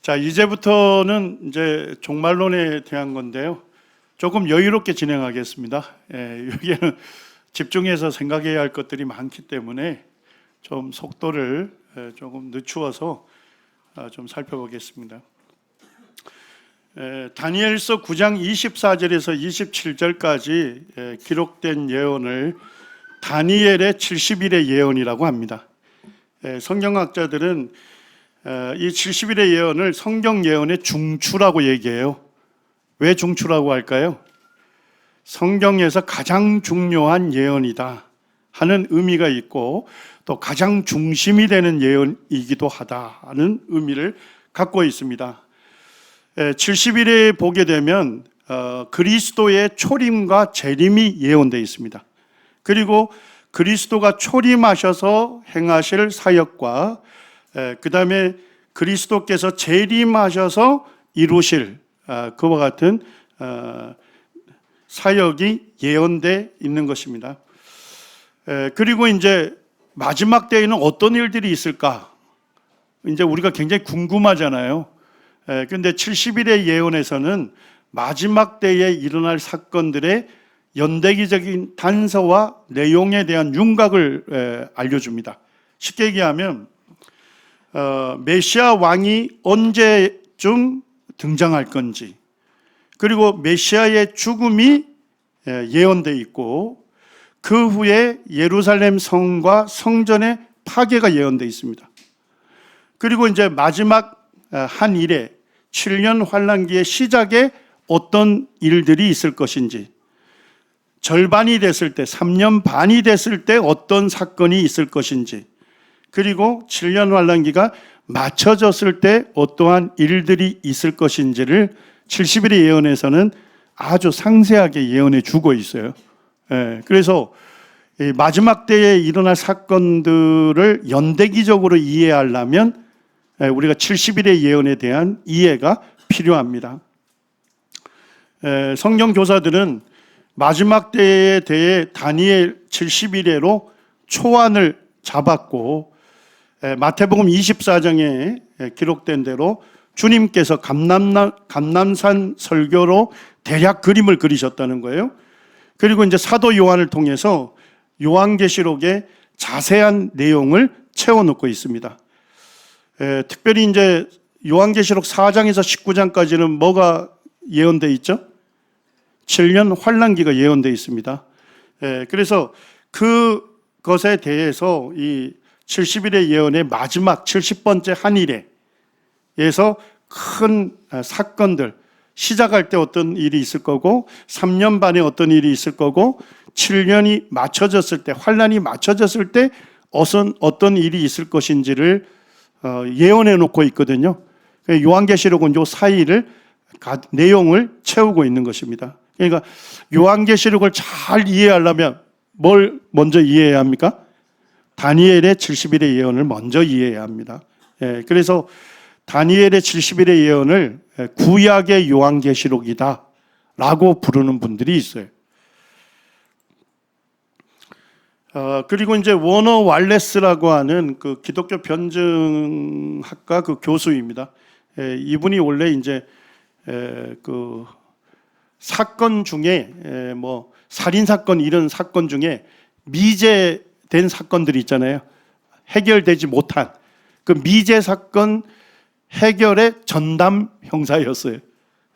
자, 이제부터는 이제 종말론에 대한 건데요. 조금 여유롭게 진행하겠습니다. 여기는 집중해서 생각해야 할 것들이 많기 때문에 좀 속도를 조금 늦추어서 좀 살펴보겠습니다. 다니엘서 9장 24절에서 27절까지 기록된 예언을 다니엘의 70일의 예언이라고 합니다. 성경학자들은 이 70일의 예언을 성경 예언의 중추라고 얘기해요. 왜 중추라고 할까요? 성경에서 가장 중요한 예언이다 하는 의미가 있고 또 가장 중심이 되는 예언이기도 하다는 의미를 갖고 있습니다. 70일에 보게 되면 그리스도의 초림과 재림이 예언되어 있습니다. 그리고 그리스도가 초림하셔서 행하실 사역과 그 다음에 그리스도께서 재림하셔서 이루실 그와 같은 사역이 예언되어 있는 것입니다. 그리고 이제 마지막 때에는 어떤 일들이 있을까? 이제 우리가 굉장히 궁금하잖아요. 그런데 70일의 예언에서는 마지막 때에 일어날 사건들의 연대기적인 단서와 내용에 대한 윤곽을 알려줍니다. 쉽게 얘기하면 메시아 왕이 언제쯤 등장할 건지, 그리고 메시아의 죽음이 예언되어 있고 그 후에 예루살렘 성과 성전의 파괴가 예언되어 있습니다. 그리고 이제 마지막 한 일에 7년 환란기의 시작에 어떤 일들이 있을 것인지, 절반이 됐을 때 3년 반이 됐을 때 어떤 사건이 있을 것인지, 그리고 7년 환란기가 맞춰졌을 때 어떠한 일들이 있을 것인지를 70일의 예언에서는 아주 상세하게 예언해 주고 있어요. 그래서 마지막 때에 일어날 사건들을 연대기적으로 이해하려면 우리가 70일의 예언에 대한 이해가 필요합니다. 성경 교사들은 마지막 때에 대해 다니엘 70일에로 초안을 잡았고 마태복음 24장에 기록된 대로 주님께서 감람산 설교로 대략 그림을 그리셨다는 거예요. 그리고 이제 사도 요한을 통해서 요한계시록에 자세한 내용을 채워놓고 있습니다. 특별히 이제 요한계시록 4장에서 19장까지는 뭐가 예언되어 있죠? 7년 환란기가 예언되어 있습니다. 그래서 그것에 대해서 이 70일의 예언의 마지막 70번째 한일에서 큰 사건들, 시작할 때 어떤 일이 있을 거고 3년 반에 어떤 일이 있을 거고 7년이 맞춰졌을 때, 환란이 맞춰졌을 때 어떤 일이 있을 것인지를 예언해 놓고 있거든요. 요한계시록은 요 사이를 내용을 채우고 있는 것입니다. 그러니까 요한계시록을 잘 이해하려면 뭘 먼저 이해해야 합니까? 다니엘의 70일의 예언을 먼저 이해해야 합니다. 그래서 다니엘의 70일의 예언을 구약의 요한계시록이다 라고 부르는 분들이 있어요. 그리고 이제 워너 왈레스라고 하는 그 기독교 변증학과 그 교수입니다. 이분이 원래 이제 그 사건 중에 뭐 살인 사건 이런 사건 중에 미제된 사건들이 있잖아요. 해결되지 못한 그 미제 사건 해결의 전담 형사였어요.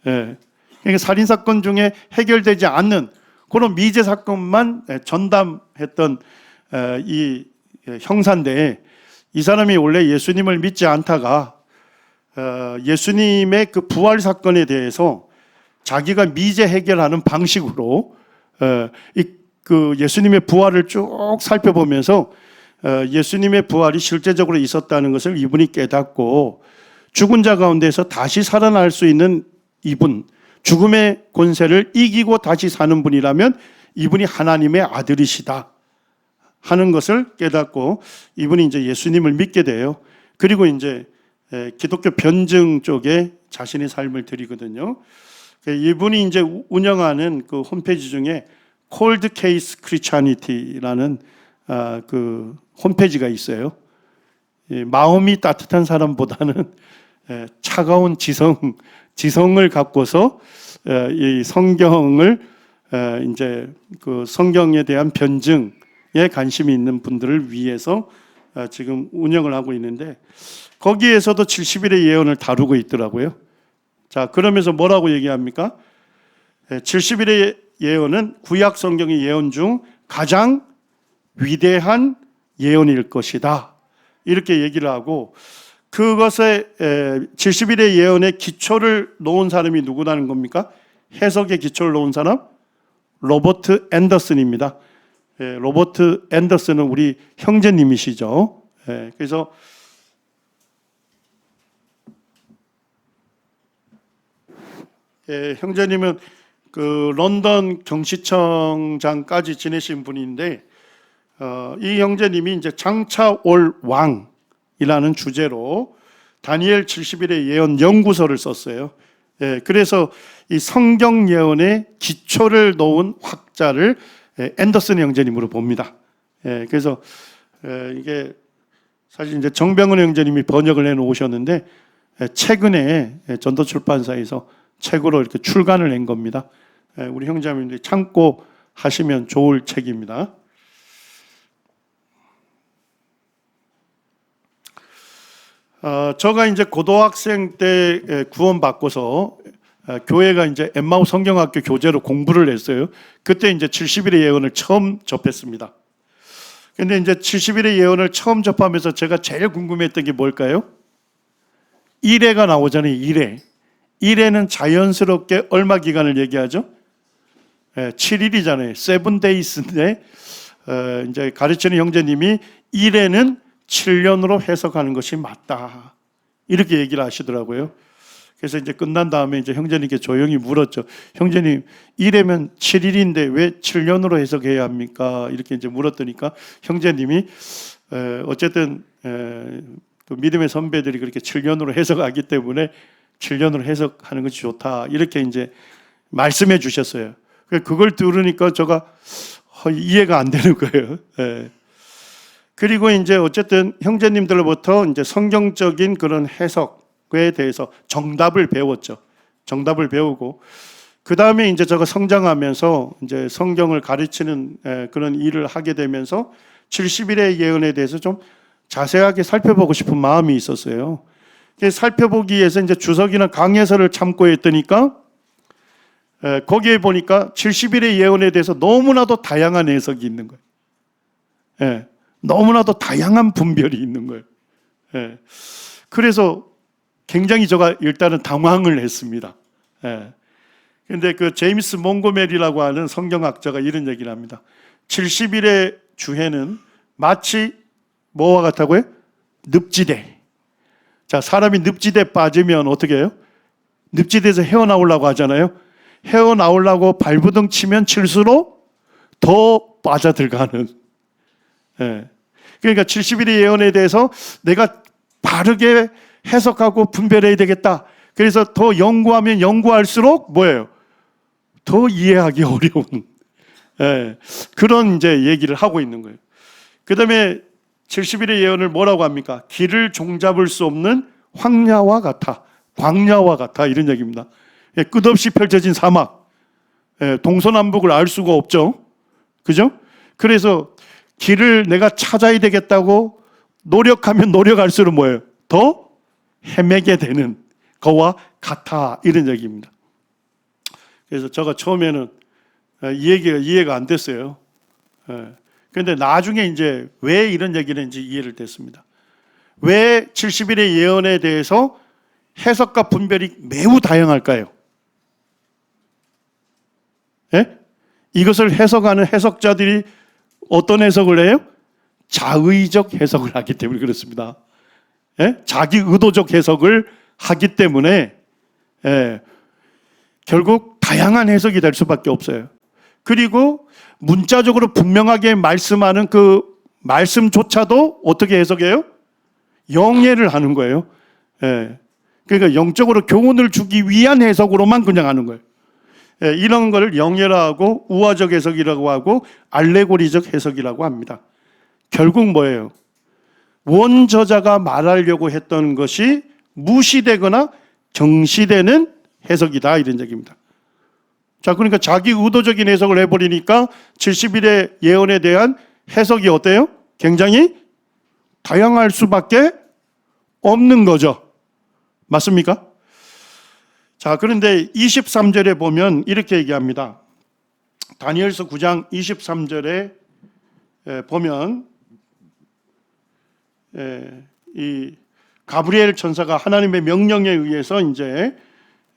그러니까 살인 사건 중에 해결되지 않는 그런 미제 사건만 전담했던 이 형사인데, 이 사람이 원래 예수님을 믿지 않다가 예수님의 그 부활 사건에 대해서 자기가 미제 해결하는 방식으로 그 예수님의 부활을 쭉 살펴보면서 예수님의 부활이 실제적으로 있었다는 것을 이분이 깨닫고 죽은 자 가운데서 다시 살아날 수 있는 이분, 죽음의 권세를 이기고 다시 사는 분이라면 이분이 하나님의 아들이시다 하는 것을 깨닫고 이분이 이제 예수님을 믿게 돼요. 그리고 이제 기독교 변증 쪽에 자신의 삶을 드리거든요. 이분이 이제 운영하는 그 홈페이지 중에 Cold Case Christianity라는 그 홈페이지가 있어요. 마음이 따뜻한 사람보다는 차가운 지성을 갖고서 이 성경을 이제 그 성경에 대한 변증에 관심이 있는 분들을 위해서 지금 운영을 하고 있는데 거기에서도 70일의 예언을 다루고 있더라고요. 자, 그러면서 뭐라고 얘기합니까? 70일의 예언은 구약 성경의 예언 중 가장 위대한 예언일 것이다. 이렇게 얘기를 하고 그것에 70일의 예언의 기초를 놓은 사람이 누구라는 겁니까? 해석의 기초를 놓은 사람? 로버트 앤더슨입니다. 로버트 앤더슨은 우리 형제님이시죠. 그래서 형제님은 그 런던 경시청장까지 지내신 분인데 이 형제님이 이제 장차 올 왕이라는 주제로 다니엘 70일의 예언 연구서를 썼어요. 그래서 이 성경 예언의 기초를 놓은 학자를 앤더슨 형제님으로 봅니다. 그래서 이게 사실 이제 정병훈 형제님이 번역을 해 놓으셨는데 최근에 전도출판사에서 책으로 이렇게 출간을 한 겁니다. 우리 형제님들이 참고 하시면 좋을 책입니다. 제가 이제 고등학생 때 구원받고서 교회가 이제 엠마우 성경학교 교재로 공부를 했어요. 그때 이제 70일의 예언을 처음 접했습니다. 근데 이제 70일의 예언을 처음 접하면서 제가 제일 궁금했던 게 뭘까요? 1회가 나오잖아요. 1회. 1회는 자연스럽게 얼마 기간을 얘기하죠? 7일이잖아요. 7days인데 이제 가르치는 형제님이 1회는 7년으로 해석하는 것이 맞다. 이렇게 얘기를 하시더라고요. 그래서 이제 끝난 다음에 이제 형제님께 조용히 물었죠. 형제님, 1회면 7일인데 왜 7년으로 해석해야 합니까? 이렇게 이제 물었더니까 형제님이 어쨌든 그 믿음의 선배들이 그렇게 7년으로 해석하기 때문에 7년으로 해석하는 것이 좋다. 이렇게 이제 말씀해 주셨어요. 그걸 들으니까 제가 이해가 안 되는 거예요. 그리고 이제 어쨌든 형제님들로부터 이제 성경적인 그런 해석에 대해서 정답을 배웠죠. 정답을 배우고 그 다음에 이제 제가 성장하면서 이제 성경을 가르치는 그런 일을 하게 되면서 70일의 예언에 대해서 좀 자세하게 살펴보고 싶은 마음이 있었어요. 살펴보기 위해서 이제 주석이나 강해설을 참고했더니까 거기에 보니까 70일의 예언에 대해서 너무나도 다양한 해석이 있는 거예요. 너무나도 다양한 분별이 있는 거예요. 그래서 굉장히 제가 일단은 당황을 했습니다. 그런데 그 제임스 몽고메리라고 하는 성경학자가 이런 얘기를 합니다. 70일의 주해는 마치 뭐와 같다고요? 늪지대. 자, 사람이 늪지대에 빠지면 어떻게 해요? 늪지대에서 헤어나오려고 하잖아요. 헤어나오려고 발부둥 치면 칠수록 더 빠져들어가는. 그러니까 70일의 예언에 대해서 내가 바르게 해석하고 분별해야 되겠다. 그래서 더 연구하면 연구할수록 뭐예요? 더 이해하기 어려운 그런 이제 얘기를 하고 있는 거예요. 그 다음에 70일의 예언을 뭐라고 합니까? 길을 종잡을 수 없는 황야와 같아, 광야와 같아 이런 얘기입니다. 끝없이 펼쳐진 사막, 동서남북을 알 수가 없죠. 그죠? 그래서 길을 내가 찾아야 되겠다고 노력하면 노력할수록 뭐예요? 더 헤매게 되는 거와 같아 이런 얘기입니다. 그래서 제가 처음에는 이 얘기가 이해가 안 됐어요. 그런데 나중에 이제 왜 이런 얘기를 했는지 이해를 됐습니다. 왜 70일의 예언에 대해서 해석과 분별이 매우 다양할까요? 이것을 해석하는 해석자들이 어떤 해석을 해요? 자의적 해석을 하기 때문에 그렇습니다. 자기 의도적 해석을 하기 때문에 결국 다양한 해석이 될 수밖에 없어요. 그리고 문자적으로 분명하게 말씀하는 그 말씀조차도 어떻게 해석해요? 영예를 하는 거예요. 그러니까 영적으로 교훈을 주기 위한 해석으로만 그냥 하는 거예요. 이런 걸 영예라고 우화적 해석이라고 하고 알레고리적 해석이라고 합니다. 결국 뭐예요? 원저자가 말하려고 했던 것이 무시되거나 경시되는 해석이다, 이런 얘기입니다. 자, 그러니까 자기 의도적인 해석을 해버리니까 70일의 예언에 대한 해석이 어때요? 굉장히 다양할 수밖에 없는 거죠. 맞습니까? 자, 그런데 23절에 보면 이렇게 얘기합니다. 다니엘서 9장 23절에 보면 이 가브리엘 천사가 하나님의 명령에 의해서 이제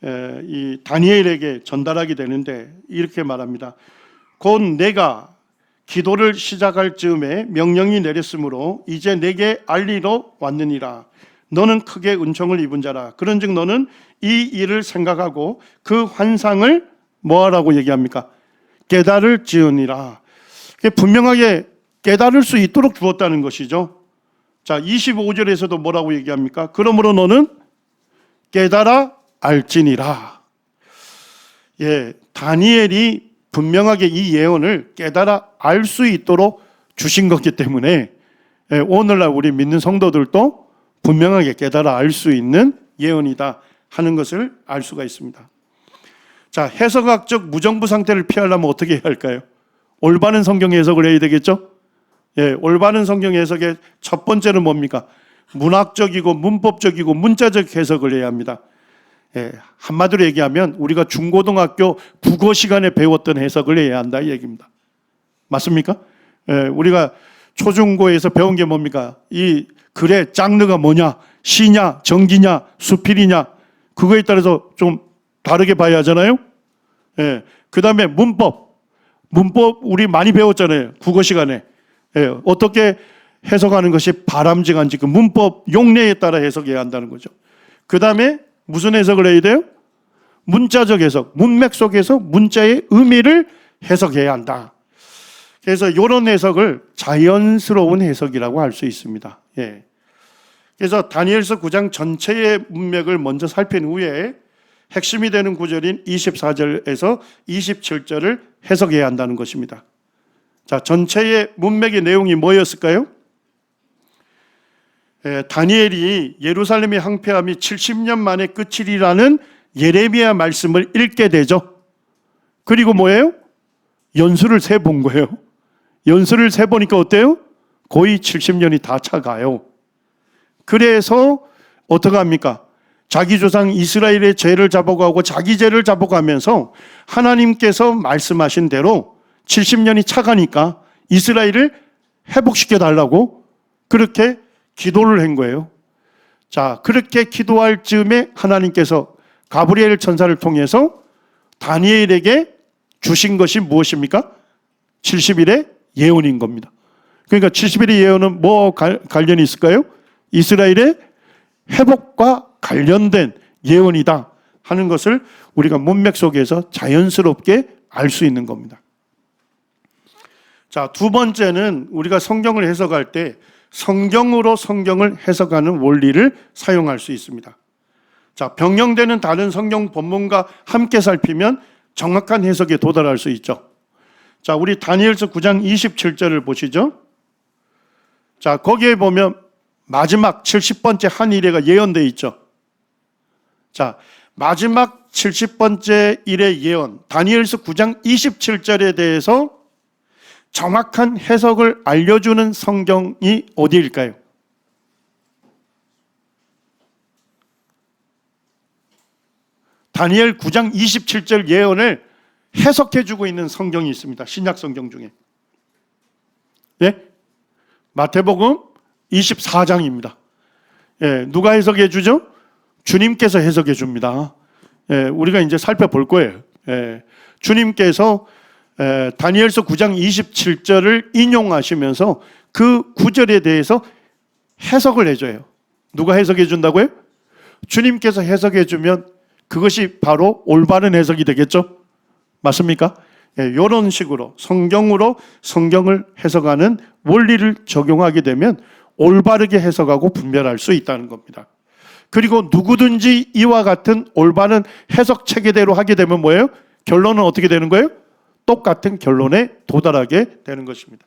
이 다니엘에게 전달하게 되는데 이렇게 말합니다. 곧 내가 기도를 시작할 즈음에 명령이 내렸으므로 이제 내게 알리러 왔느니라. 너는 크게 은총을 입은 자라. 그런즉 너는 이 일을 생각하고 그 환상을 뭐하라고 얘기합니까? 깨달을 지으니라. 분명하게 깨달을 수 있도록 주었다는 것이죠. 자, 25절에서도 뭐라고 얘기합니까? 그러므로 너는 깨달아 알지니라. 예, 다니엘이 분명하게 이 예언을 깨달아 알 수 있도록 주신 거기 때문에 오늘날 우리 믿는 성도들도 분명하게 깨달아 알 수 있는 예언이다 하는 것을 알 수가 있습니다. 자, 해석학적 무정부 상태를 피하려면 어떻게 해야 할까요? 올바른 성경 해석을 해야 되겠죠? 예, 올바른 성경 해석의 첫 번째는 뭡니까? 문학적이고 문법적이고 문자적 해석을 해야 합니다. 예, 한마디로 얘기하면 우리가 중고등학교 국어 시간에 배웠던 해석을 해야 한다 이 얘기입니다. 맞습니까? 예, 우리가 초중고에서 배운 게 뭡니까? 이 글의 장르가 뭐냐? 시냐, 정기냐, 수필이냐? 그거에 따라서 좀 다르게 봐야 하잖아요. 예, 그 다음에 문법 우리 많이 배웠잖아요. 국어 시간에. 예, 어떻게 해석하는 것이 바람직한지 그 문법 용례에 따라 해석해야 한다는 거죠. 그 다음에 무슨 해석을 해야 돼요? 문자적 해석, 문맥 속에서 문자의 의미를 해석해야 한다. 그래서 이런 해석을 자연스러운 해석이라고 할 수 있습니다. 예. 그래서 다니엘서 9장 전체의 문맥을 먼저 살핀 후에 핵심이 되는 구절인 24절에서 27절을 해석해야 한다는 것입니다. 자, 전체의 문맥의 내용이 뭐였을까요? 다니엘이 예루살렘의 항폐함이 70년 만에 끝이리라는 예레미야 말씀을 읽게 되죠. 그리고 뭐예요? 연수를 세본 거예요. 연수를 세보니까 어때요? 거의 70년이 다 차가요. 그래서 어떻게 합니까? 자기 조상 이스라엘의 죄를 잡아가고 자기 죄를 잡아가면서 하나님께서 말씀하신 대로 70년이 차가니까 이스라엘을 회복시켜 달라고 그렇게 기도를 한 거예요. 자, 그렇게 기도할 즈음에 하나님께서 가브리엘 천사를 통해서 다니엘에게 주신 것이 무엇입니까? 70일의 예언인 겁니다. 그러니까 70일의 예언은 뭐 관련이 있을까요? 이스라엘의 회복과 관련된 예언이다 하는 것을 우리가 문맥 속에서 자연스럽게 알 수 있는 겁니다. 자, 두 번째는 우리가 성경을 해석할 때 성경으로 성경을 해석하는 원리를 사용할 수 있습니다. 자, 변경되는 다른 성경 본문과 함께 살피면 정확한 해석에 도달할 수 있죠. 자, 우리 다니엘서 9장 27절을 보시죠. 자, 거기에 보면 마지막 70번째 한 일회가 예언되어 있죠. 자, 마지막 70번째 일의 예언, 다니엘서 9장 27절에 대해서 정확한 해석을 알려주는 성경이 어디일까요? 다니엘 9장 27절 예언을 해석해주고 있는 성경이 있습니다. 신약 성경 중에. 예? 마태복음 24장입니다. 예, 누가 해석해 주죠? 주님께서 해석해 줍니다. 예, 우리가 이제 살펴볼 거예요. 예, 주님께서 다니엘서 9장 27절을 인용하시면서 그 구절에 대해서 해석을 해줘요. 누가 해석해 준다고요? 주님께서 해석해 주면 그것이 바로 올바른 해석이 되겠죠? 맞습니까? 이런 식으로 성경으로 성경을 해석하는 원리를 적용하게 되면 올바르게 해석하고 분별할 수 있다는 겁니다. 그리고 누구든지 이와 같은 올바른 해석 체계대로 하게 되면 뭐예요? 결론은 어떻게 되는 거예요? 똑같은 결론에 도달하게 되는 것입니다.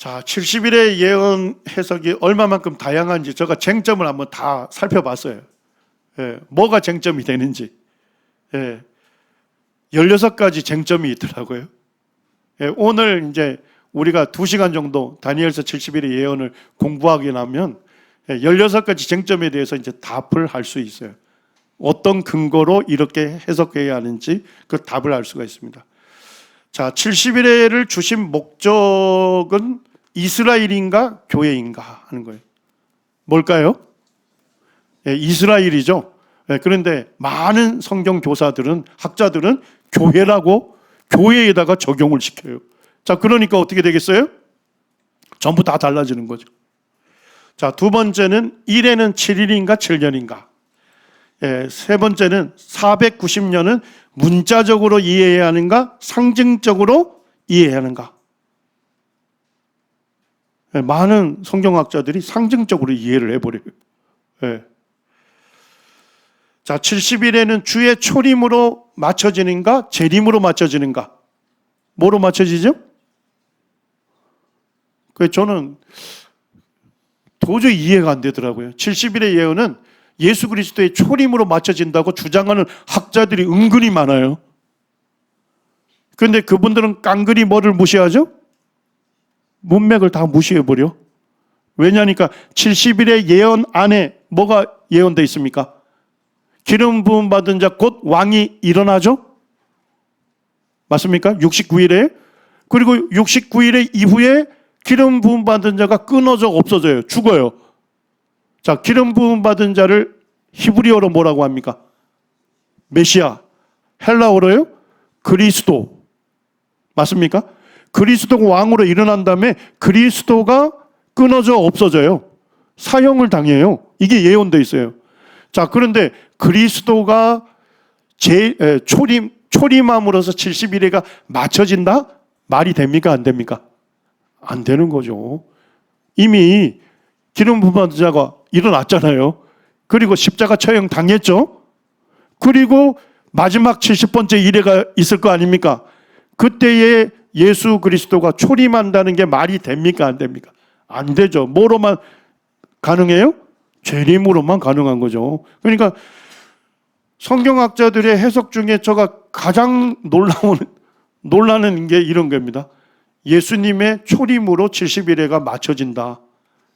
자, 70일의 예언 해석이 얼마만큼 다양한지 제가 쟁점을 한번 다 살펴봤어요. 뭐가 쟁점이 되는지. 16가지 쟁점이 있더라고요. 오늘 이제 우리가 2시간 정도 다니엘서 70일의 예언을 공부하게 나면 16가지 쟁점에 대해서 이제 답을 할 수 있어요. 어떤 근거로 이렇게 해석해야 하는지 그 답을 알 수가 있습니다. 자, 70일을 주신 목적은 이스라엘인가 교회인가 하는 거예요. 뭘까요? 이스라엘이죠. 그런데 많은 성경 교사들은, 학자들은 교회라고 교회에다가 적용을 시켜요. 자, 그러니까 어떻게 되겠어요? 전부 다 달라지는 거죠. 자, 두 번째는 1에는 7일인가 7년인가. 세 번째는 490년은 문자적으로 이해해야 하는가 상징적으로 이해해야 하는가. 많은 성경학자들이 상징적으로 이해를 해버려요. 자, 70일에는 주의 초림으로 맞춰지는가 재림으로 맞춰지는가. 뭐로 맞춰지죠? 저는 도저히 이해가 안 되더라고요. 70일의 예언은 예수 그리스도의 초림으로 맞춰진다고 주장하는 학자들이 은근히 많아요. 그런데 그분들은 깡그리 뭐를 무시하죠? 문맥을 다 무시해버려. 왜냐하니까 70일의 예언 안에 뭐가 예언되어 있습니까? 기름 부음 받은 자 곧 왕이 일어나죠? 맞습니까? 69일에. 그리고 69일의 이후에 기름 부음 받은 자가 끊어져 없어져요. 죽어요. 자, 기름 부음 받은 자를 히브리어로 뭐라고 합니까? 메시아. 헬라어로요? 그리스도. 맞습니까? 그리스도가 왕으로 일어난 다음에 그리스도가 끊어져 없어져요. 사형을 당해요. 이게 예언되어 있어요. 자, 그런데 그리스도가 초림함으로써 70일에가 맞춰진다? 말이 됩니까? 안 됩니까? 안 되는 거죠. 이미 기름 부음 받은 자가 일어났잖아요. 그리고 십자가 처형 당했죠. 그리고 마지막 70번째 일회가 있을 거 아닙니까? 그때에 예수 그리스도가 초림한다는 게 말이 됩니까? 안 됩니까? 안 되죠. 뭐로만 가능해요? 재림으로만 가능한 거죠. 그러니까 성경학자들의 해석 중에 제가 가장 놀라는 게 이런 겁니다. 예수님의 초림으로 70일회가 맞춰진다.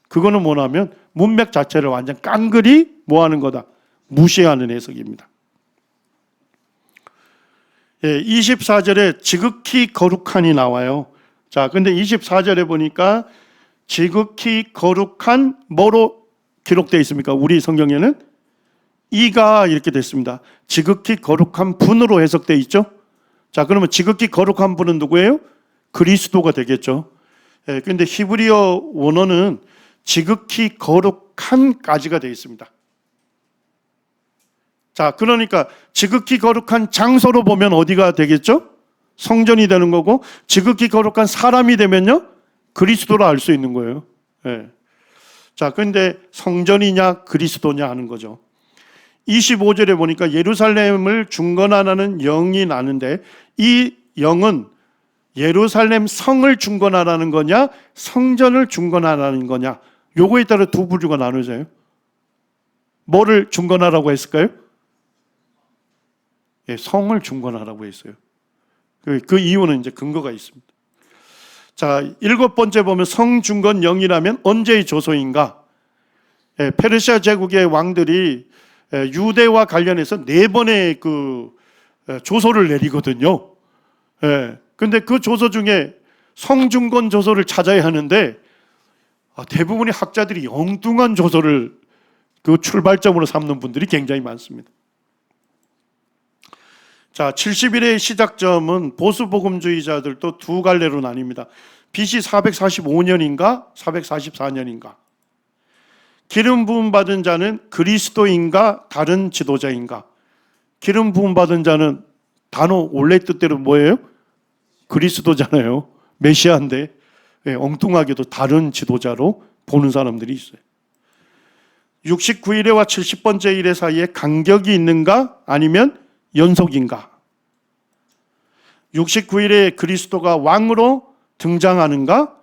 그거는 뭐냐면 문맥 자체를 완전 깡그리 뭐하는 거다? 무시하는 해석입니다. 24절에 지극히 거룩한이 나와요. 자, 근데 24절에 보니까 지극히 거룩한 뭐로 기록되어 있습니까? 우리 성경에는 이가 이렇게 됐습니다. 지극히 거룩한 분으로 해석되어 있죠. 자, 그러면 지극히 거룩한 분은 누구예요? 그리스도가 되겠죠. 그런데 히브리어 원어는 지극히 거룩한까지가 되어 있습니다. 자, 그러니까 지극히 거룩한 장소로 보면 어디가 되겠죠? 성전이 되는 거고, 지극히 거룩한 사람이 되면요, 그리스도로 알 수 있는 거예요. 자, 그런데 성전이냐 그리스도냐 하는 거죠. 25절에 보니까 예루살렘을 중건하라는 영이 나는데, 이 영은 예루살렘 성을 중건하라는 거냐 성전을 중건하라는 거냐, 요거에 따라 두 부류가 나눠져요. 뭐를 중건하라고 했을까요? 성을 중건하라고 했어요. 그 이유는 이제 근거가 있습니다. 자, 7번째 보면 성중건 영이라면 언제의 조소인가? 페르시아 제국의 왕들이 유대와 관련해서 4번의 그 조소를 내리거든요. 근데 그 조소 중에 성중건 조소를 찾아야 하는데 대부분의 학자들이 엉뚱한 조소를 그 출발점으로 삼는 분들이 굉장히 많습니다. 자, 70일의 시작점은 보수복음주의자들도 두 갈래로 나뉩니다. BC 445년인가 444년인가. 기름 부음 받은 자는 그리스도인가 다른 지도자인가. 기름 부음 받은 자는 단어 원래 뜻대로 뭐예요? 그리스도잖아요. 메시아인데 엉뚱하게도 다른 지도자로 보는 사람들이 있어요. 69일에와 70번째 일회 사이에 간격이 있는가 아니면 연속인가? 69일에 그리스도가 왕으로 등장하는가?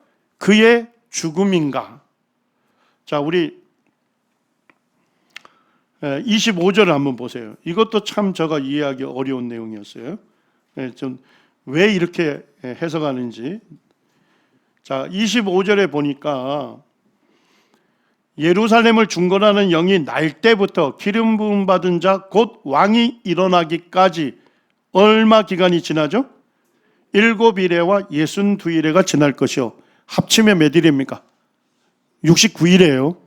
그의 죽음인가? 자, 우리 25절을 한번 보세요. 이것도 참 제가 이해하기 어려운 내용이었어요. 좀 왜 이렇게 해석하는지. 자, 25절에 보니까 예루살렘을 중건하는 영이 날 때부터 기름 부음 받은 자 곧 왕이 일어나기까지 얼마 기간이 지나죠? 7일에와 62일에가 지날 것이요. 합치면 몇 일입니까? 69일이에요.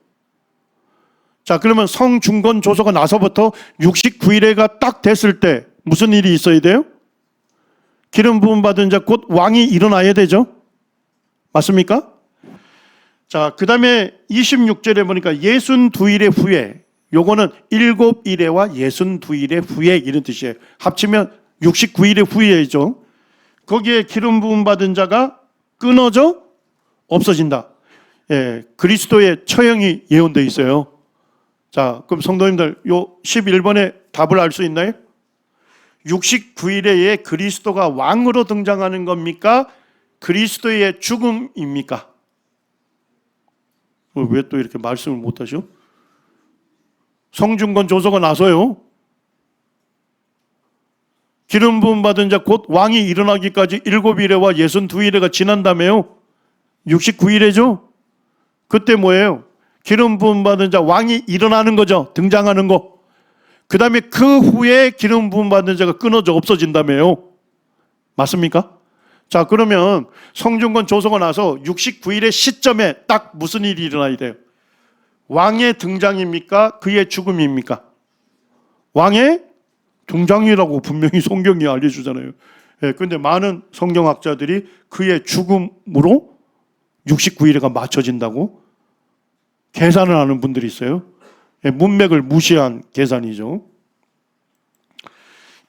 자, 그러면 성중건 조서가 나서부터 69일에가 딱 됐을 때 무슨 일이 있어야 돼요? 기름 부음 받은 자 곧 왕이 일어나야 되죠. 맞습니까? 자, 그 다음에 26절에 보니까 62일의 후에, 요거는 7일에와 62일의 후에 이런 뜻이에요. 합치면 69일의 후에죠. 거기에 기름 부음 받은 자가 끊어져 없어진다. 예, 그리스도의 처형이 예언되어 있어요. 자, 그럼 성도님들, 요 11번에 답을 알 수 있나요? 69일에 그리스도가 왕으로 등장하는 겁니까? 그리스도의 죽음입니까? 왜 또 이렇게 말씀을 못하죠? 성중건 조서가 나서요. 기름 부음 받은 자 곧 왕이 일어나기까지 7일에와 62일에가 지난다며요. 69일에죠? 그때 뭐예요? 기름 부음 받은 자 왕이 일어나는 거죠. 등장하는 거. 그 다음에 그 후에 기름 부음 받은 자가 끊어져 없어진다며요. 맞습니까? 자, 그러면 성중건 조서가 나서 69일의 시점에 딱 무슨 일이 일어나야 돼요? 왕의 등장입니까? 그의 죽음입니까? 왕의 등장이라고 분명히 성경이 알려주잖아요. 그런데 많은 성경학자들이 그의 죽음으로 69일에가 맞춰진다고 계산을 하는 분들이 있어요. 문맥을 무시한 계산이죠.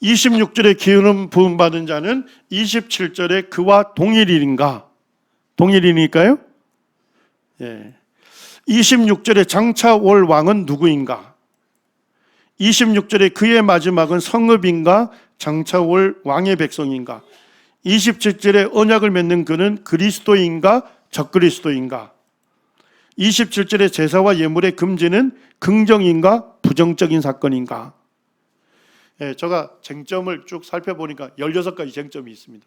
26절에 기름 부음 받은 자는 27절에 그와 동일일인가? 동일이니까요. 26절에 장차 올 왕은 누구인가? 26절에 그의 마지막은 성읍인가? 장차 올 왕의 백성인가? 27절에 언약을 맺는 그는 그리스도인가? 적그리스도인가? 27절에 제사와 예물의 금지는 긍정인가? 부정적인 사건인가? 제가 쟁점을 쭉 살펴보니까 16가지 쟁점이 있습니다.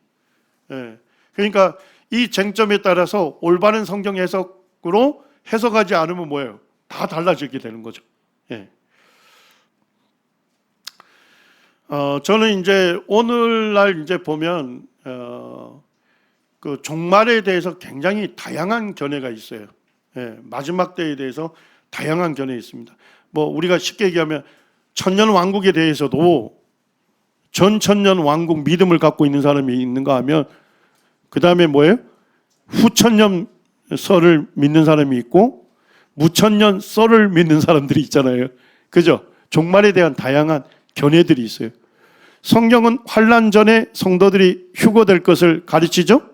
그러니까 이 쟁점에 따라서 올바른 성경 해석으로 해석하지 않으면 뭐예요? 다 달라지게 되는 거죠. 저는 이제 오늘날 이제 보면 그 종말에 대해서 굉장히 다양한 견해가 있어요. 마지막 때에 대해서 다양한 견해 있습니다. 뭐 우리가 쉽게 얘기하면 천년 왕국에 대해서도 전천년 왕국 믿음을 갖고 있는 사람이 있는가 하면 그 다음에 뭐예요? 후천년 설을 믿는 사람이 있고 무천년 설을 믿는 사람들이 있잖아요. 그죠? 종말에 대한 다양한 견해들이 있어요. 성경은 환난 전에 성도들이 휴거될 것을 가르치죠.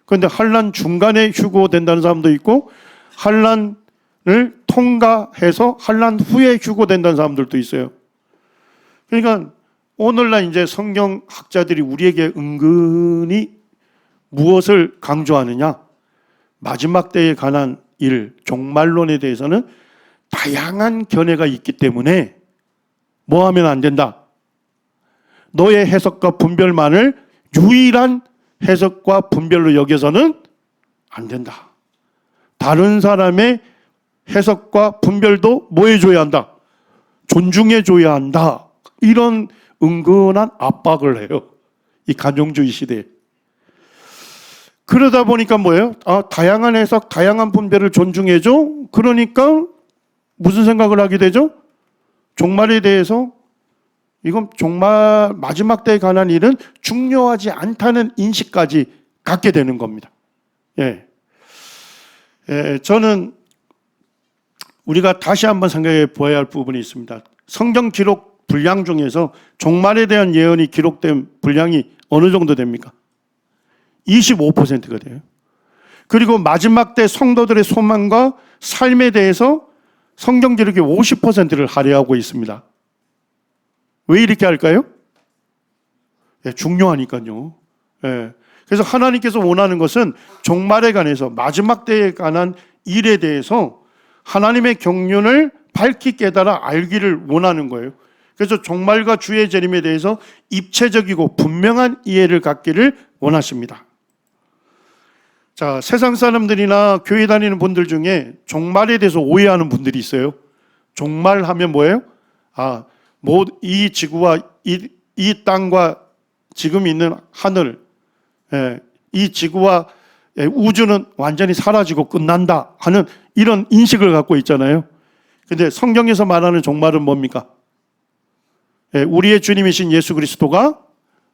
그런데 환난 중간에 휴거된다는 사람도 있고 환난을 통과해서 환난 후에 휴거된다는 사람들도 있어요. 그러니까 오늘날 이제 성경학자들이 우리에게 은근히 무엇을 강조하느냐? 마지막 때에 관한 일, 종말론에 대해서는 다양한 견해가 있기 때문에 뭐 하면 안 된다? 너의 해석과 분별만을 유일한 해석과 분별로 여겨서는 안 된다. 다른 사람의 해석과 분별도 뭐 해줘야 한다? 존중해줘야 한다. 이런 은근한 압박을 해요. 이 간용주의 시대에. 그러다 보니까 뭐예요? 다양한 해석, 다양한 분별을 존중해줘? 그러니까 무슨 생각을 하게 되죠? 종말에 대해서 이건 종말 마지막 때에 관한 일은 중요하지 않다는 인식까지 갖게 되는 겁니다. 저는 우리가 다시 한번 생각해 보아야 할 부분이 있습니다. 성경 기록 분량 중에서 종말에 대한 예언이 기록된 분량이 어느 정도 됩니까? 25%가 돼요. 그리고 마지막 때 성도들의 소망과 삶에 대해서 성경 기록이 50%를 할애하고 있습니다. 왜 이렇게 할까요? 중요하니까요. 그러니까 그래서 하나님께서 원하는 것은 종말에 관해서, 마지막 때에 관한 일에 대해서 하나님의 경륜을 밝히 깨달아 알기를 원하는 거예요. 그래서 종말과 주의 재림에 대해서 입체적이고 분명한 이해를 갖기를 원하십니다. 자, 세상 사람들이나 교회 다니는 분들 중에 종말에 대해서 오해하는 분들이 있어요. 종말하면 뭐예요? 이 지구와 이 땅과 지금 있는 하늘, 이 지구와 우주는 완전히 사라지고 끝난다 하는 이런 인식을 갖고 있잖아요. 근데 성경에서 말하는 종말은 뭡니까? 우리의 주님이신 예수 그리스도가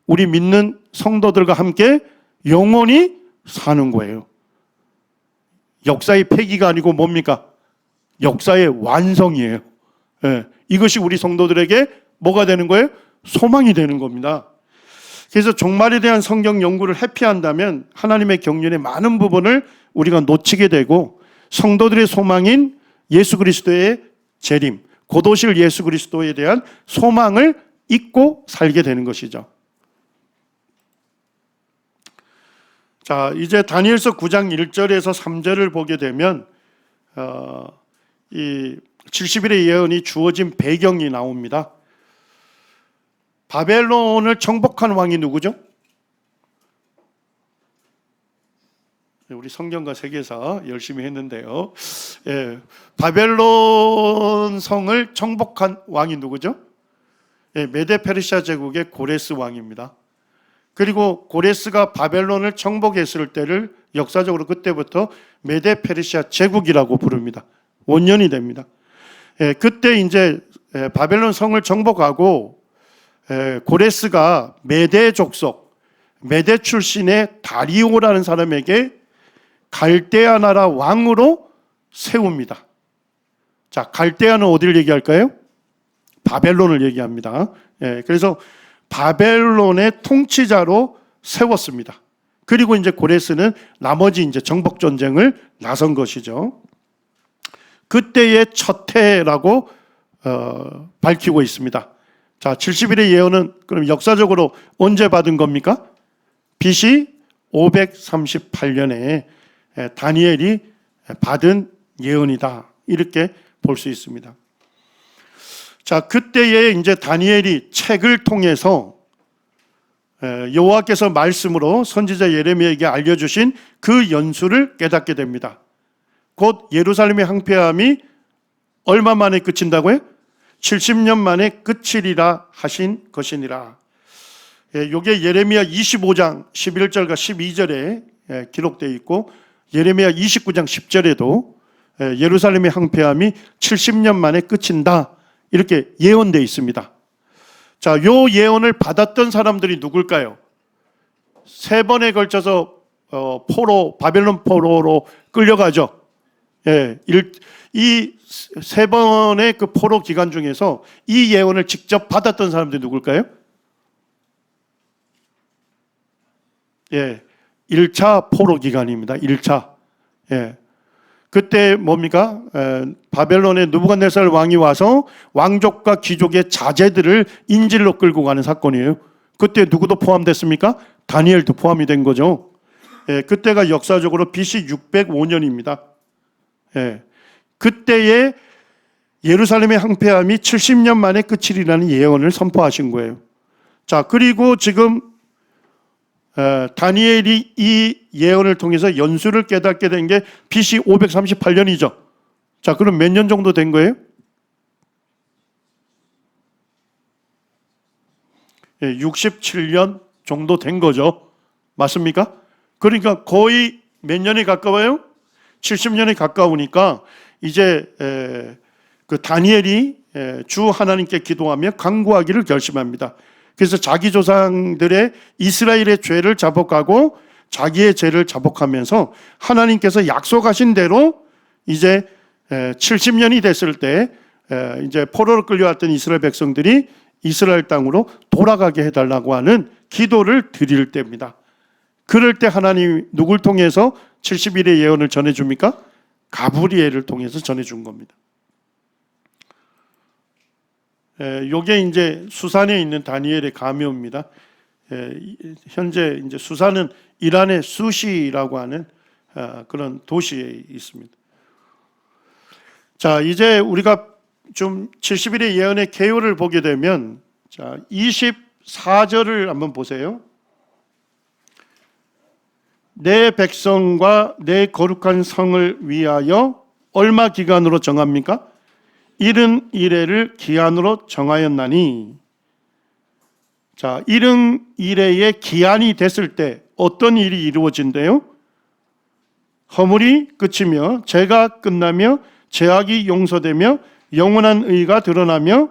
우리 믿는 성도들과 함께 영원히 사는 거예요. 역사의 폐기가 아니고 뭡니까? 역사의 완성이에요. 이것이 우리 성도들에게 뭐가 되는 거예요? 소망이 되는 겁니다. 그래서 종말에 대한 성경 연구를 회피한다면 하나님의 경륜의 많은 부분을 우리가 놓치게 되고 성도들의 소망인 예수 그리스도의 재림, 곧 오실 예수 그리스도에 대한 소망을 잊고 살게 되는 것이죠. 자, 이제 다니엘서 9장 1절에서 3절을 보게 되면 이 70일의 예언이 주어진 배경이 나옵니다. 바벨론을 정복한 왕이 누구죠? 우리 성경과 세계사 열심히 했는데요. 바벨론 성을 정복한 왕이 누구죠? 메데 페르시아 제국의 고레스 왕입니다. 그리고 고레스가 바벨론을 정복했을 때를 역사적으로 그때부터 메데 페르시아 제국이라고 부릅니다. 원년이 됩니다. 그때 이제 바벨론 성을 정복하고 고레스가 메데 족속, 메데 출신의 다리오라는 사람에게 갈대아 나라 왕으로 세웁니다. 자, 갈대아는 어디를 얘기할까요? 바벨론을 얘기합니다. 그래서 바벨론의 통치자로 세웠습니다. 그리고 이제 고레스는 나머지 이제 정복 전쟁을 나선 것이죠. 그때의 첫 해라고 밝히고 있습니다. 자, 70일의 예언은 그럼 역사적으로 언제 받은 겁니까? BC 538년에 다니엘이 받은 예언이다. 이렇게 볼 수 있습니다. 자, 그때에 이제 다니엘이 책을 통해서 여호와께서 말씀으로 선지자 예레미야에게 알려주신 그 연수를 깨닫게 됩니다. 곧 예루살렘의 항폐함이 얼마 만에 끝인다고요? 70년 만에 끝이리라 하신 것이니라. 이게 예레미야 25장 11절과 12절에 기록되어 있고 예레미야 29장 10절에도 예루살렘의 항폐함이 70년 만에 끝인다. 이렇게 예언되어 있습니다. 자, 요 예언을 받았던 사람들이 누굴까요? 세 번에 걸쳐서 바벨론 포로로 끌려가죠. 이 세 번의 그 포로 기간 중에서 이 예언을 직접 받았던 사람들이 누굴까요? 1차 포로 기간입니다. 1차. 그때 뭡니까? 바벨론의 느부갓네살 왕이 와서 왕족과 귀족의 자제들을 인질로 끌고 가는 사건이에요. 그때 누구도 포함됐습니까? 다니엘도 포함이 된 거죠. 그때가 역사적으로 BC 605년입니다. 그때의 예루살렘의 항폐함이 70년 만에 끝이리라는 예언을 선포하신 거예요. 자, 그리고 지금 다니엘이 이 예언을 통해서 연수를 깨닫게 된 게 BC 538년이죠. 자, 그럼 몇 년 정도 된 거예요? 67년 정도 된 거죠. 맞습니까? 그러니까 거의 몇 년이 가까워요? 70년이 가까우니까 이제 그 다니엘이 주 하나님께 기도하며 간구하기를 결심합니다. 그래서 자기 조상들의 이스라엘의 죄를 자복하고 자기의 죄를 자복하면서 하나님께서 약속하신 대로 이제 70년이 됐을 때 이제 포로로 끌려왔던 이스라엘 백성들이 이스라엘 땅으로 돌아가게 해달라고 하는 기도를 드릴 때입니다. 그럴 때 하나님 누굴 통해서 70일의 예언을 전해줍니까? 가브리엘을 통해서 전해준 겁니다. 요게 이제 수산에 있는 다니엘의 가묘입니다. 현재 이제 수사는 이란의 수시라고 하는 그런 도시에 있습니다. 자, 이제 우리가 좀 70일의 예언의 개요를 보게 되면, 자, 24절을 한번 보세요. 내 백성과 내 거룩한 성을 위하여 얼마 기간으로 정합니까? 70일을 기한으로 정하였나니. 자, 70일의 기한이 됐을 때 어떤 일이 이루어진대요? 허물이 그치며 죄가 끝나며 죄악이 용서되며 영원한 의가 드러나며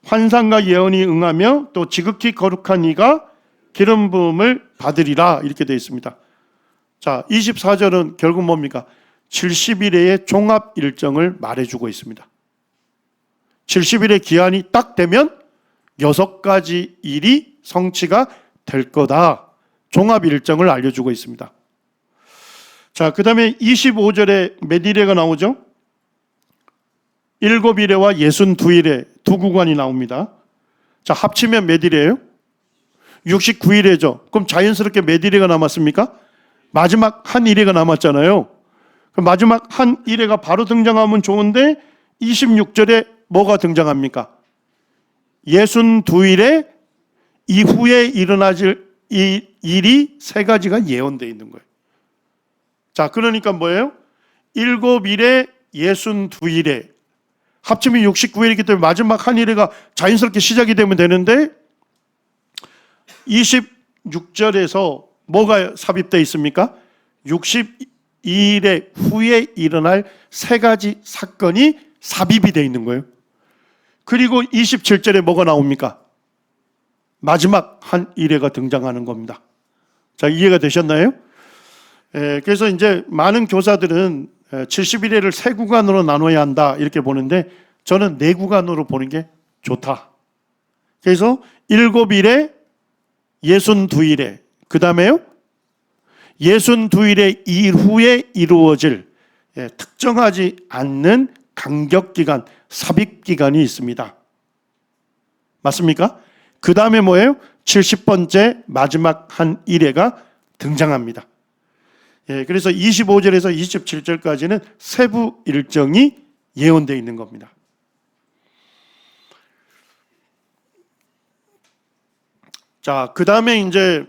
환상과 예언이 응하며 또 지극히 거룩한 이가 기름 부음을 받으리라, 이렇게 되어 있습니다. 자, 24절은 결국 뭡니까? 70일의 종합 일정을 말해주고 있습니다. 70일의 기한이 딱 되면 6가지 일이 성취가 될 거다, 종합 일정을 알려주고 있습니다. 자, 그 다음에 25절에 몇 일회가 나오죠? 7일회와 62일회 두 구간이 나옵니다. 자, 합치면 몇 일이에요? 69일회죠. 그럼 자연스럽게 몇 일회가 남았습니까? 마지막 한 일회가 남았잖아요. 그럼 마지막 한 일회가 바로 등장하면 좋은데 26절에 뭐가 등장합니까? 62일에 이후에 일어나질 이 일이 3가지가 예언되어 있는 거예요. 자, 그러니까 뭐예요? 7일에 62일에 합치면 69일이기 때문에 마지막 한 일회가 자연스럽게 시작이 되면 되는데 26절에서 뭐가 삽입되어 있습니까? 62일의 후에 일어날 3가지 사건이 삽입이 되어 있는 거예요. 그리고 27절에 뭐가 나옵니까? 마지막 한 일회가 등장하는 겁니다. 자, 이해가 되셨나요? 그래서 이제 많은 교사들은 70일회를 3구간으로 나눠야 한다, 이렇게 보는데 저는 4구간으로 보는 게 좋다. 그래서 7일에 62일에, 그 다음에요 62일의 이후에 이루어질 특정하지 않는 간격기간, 삽입기간이 있습니다. 맞습니까? 그 다음에 뭐예요? 70번째 마지막 한 일회가 등장합니다. 그래서 25절에서 27절까지는 세부 일정이 예언되어 있는 겁니다. 자, 그 다음에 이제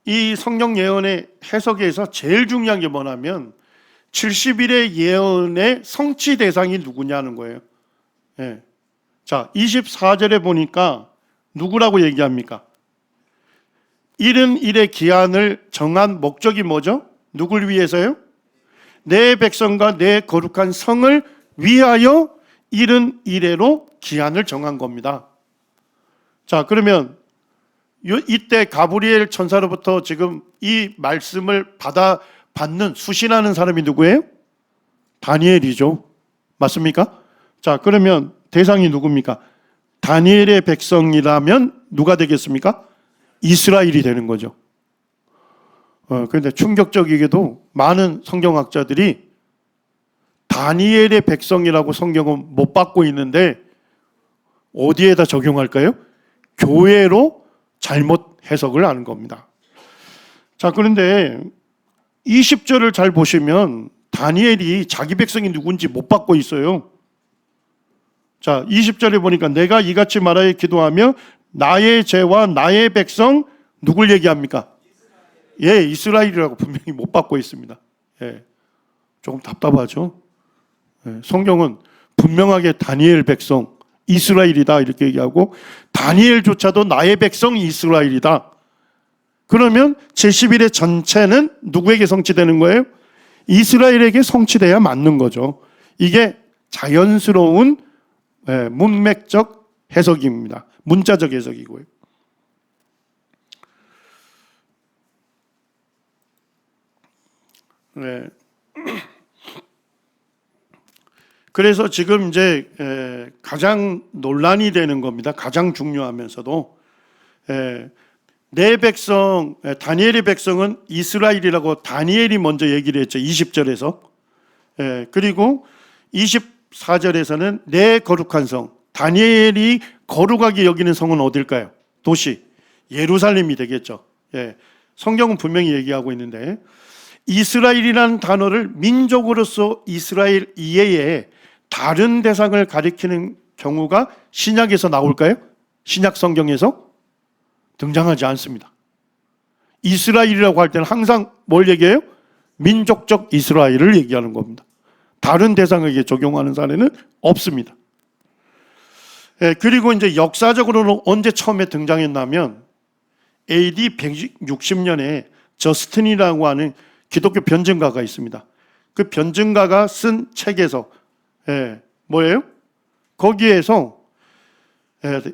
이 성경 예언의 해석에서 제일 중요한 게 뭐냐면 70일의 예언의 성취 대상이 누구냐는 거예요. 자, 24절에 보니까 누구라고 얘기합니까? 70일의 기한을 정한 목적이 뭐죠? 누굴 위해서요? 내 백성과 내 거룩한 성을 위하여 70일회로 기한을 정한 겁니다. 자, 그러면 이때 가브리엘 천사로부터 지금 이 말씀을 받는 수신하는 사람이 누구예요? 다니엘이죠. 맞습니까? 자, 그러면 대상이 누굽니까? 다니엘의 백성이라면 누가 되겠습니까? 이스라엘이 되는 거죠. 그런데 충격적이게도 많은 성경학자들이 다니엘의 백성이라고 성경은 못 받고 있는데 어디에다 적용할까요? 교회로 잘못 해석을 하는 겁니다. 자, 그런데 20절을 잘 보시면 다니엘이 자기 백성이 누군지 못 받고 있어요. 자, 20절에 보니까 내가 이같이 말하여 기도하며 나의 죄와 나의 백성, 누굴 얘기합니까? 이스라엘이라고 분명히 못 받고 있습니다. 조금 답답하죠? 성경은 분명하게 다니엘 백성, 이스라엘이다 이렇게 얘기하고 다니엘조차도 나의 백성 이스라엘이다. 그러면 제11의 전체는 누구에게 성취되는 거예요? 이스라엘에게 성취돼야 맞는 거죠. 이게 자연스러운 문맥적 해석입니다. 문자적 해석이고요. 그래서 지금 이제 가장 논란이 되는 겁니다. 가장 중요하면서도 내 백성, 다니엘의 백성은 이스라엘이라고 다니엘이 먼저 얘기를 했죠. 20절에서. 그리고 24절에서는 내 거룩한 성, 다니엘이 거룩하게 여기는 성은 어딜까요? 도시 예루살렘이 되겠죠. 예, 성경은 분명히 얘기하고 있는데, 이스라엘이라는 단어를 민족으로서 이스라엘 이외에 다른 대상을 가리키는 경우가 신약에서 나올까요? 신약 성경에서 등장하지 않습니다. 이스라엘이라고 할 때는 항상 뭘 얘기해요? 민족적 이스라엘을 얘기하는 겁니다. 다른 대상에게 적용하는 사례는 없습니다. 그리고 이제 역사적으로는 언제 처음에 등장했냐면 AD 160년에 저스틴이라고 하는 기독교 변증가가 있습니다. 그 변증가가 쓴 책에서 뭐예요? 거기에서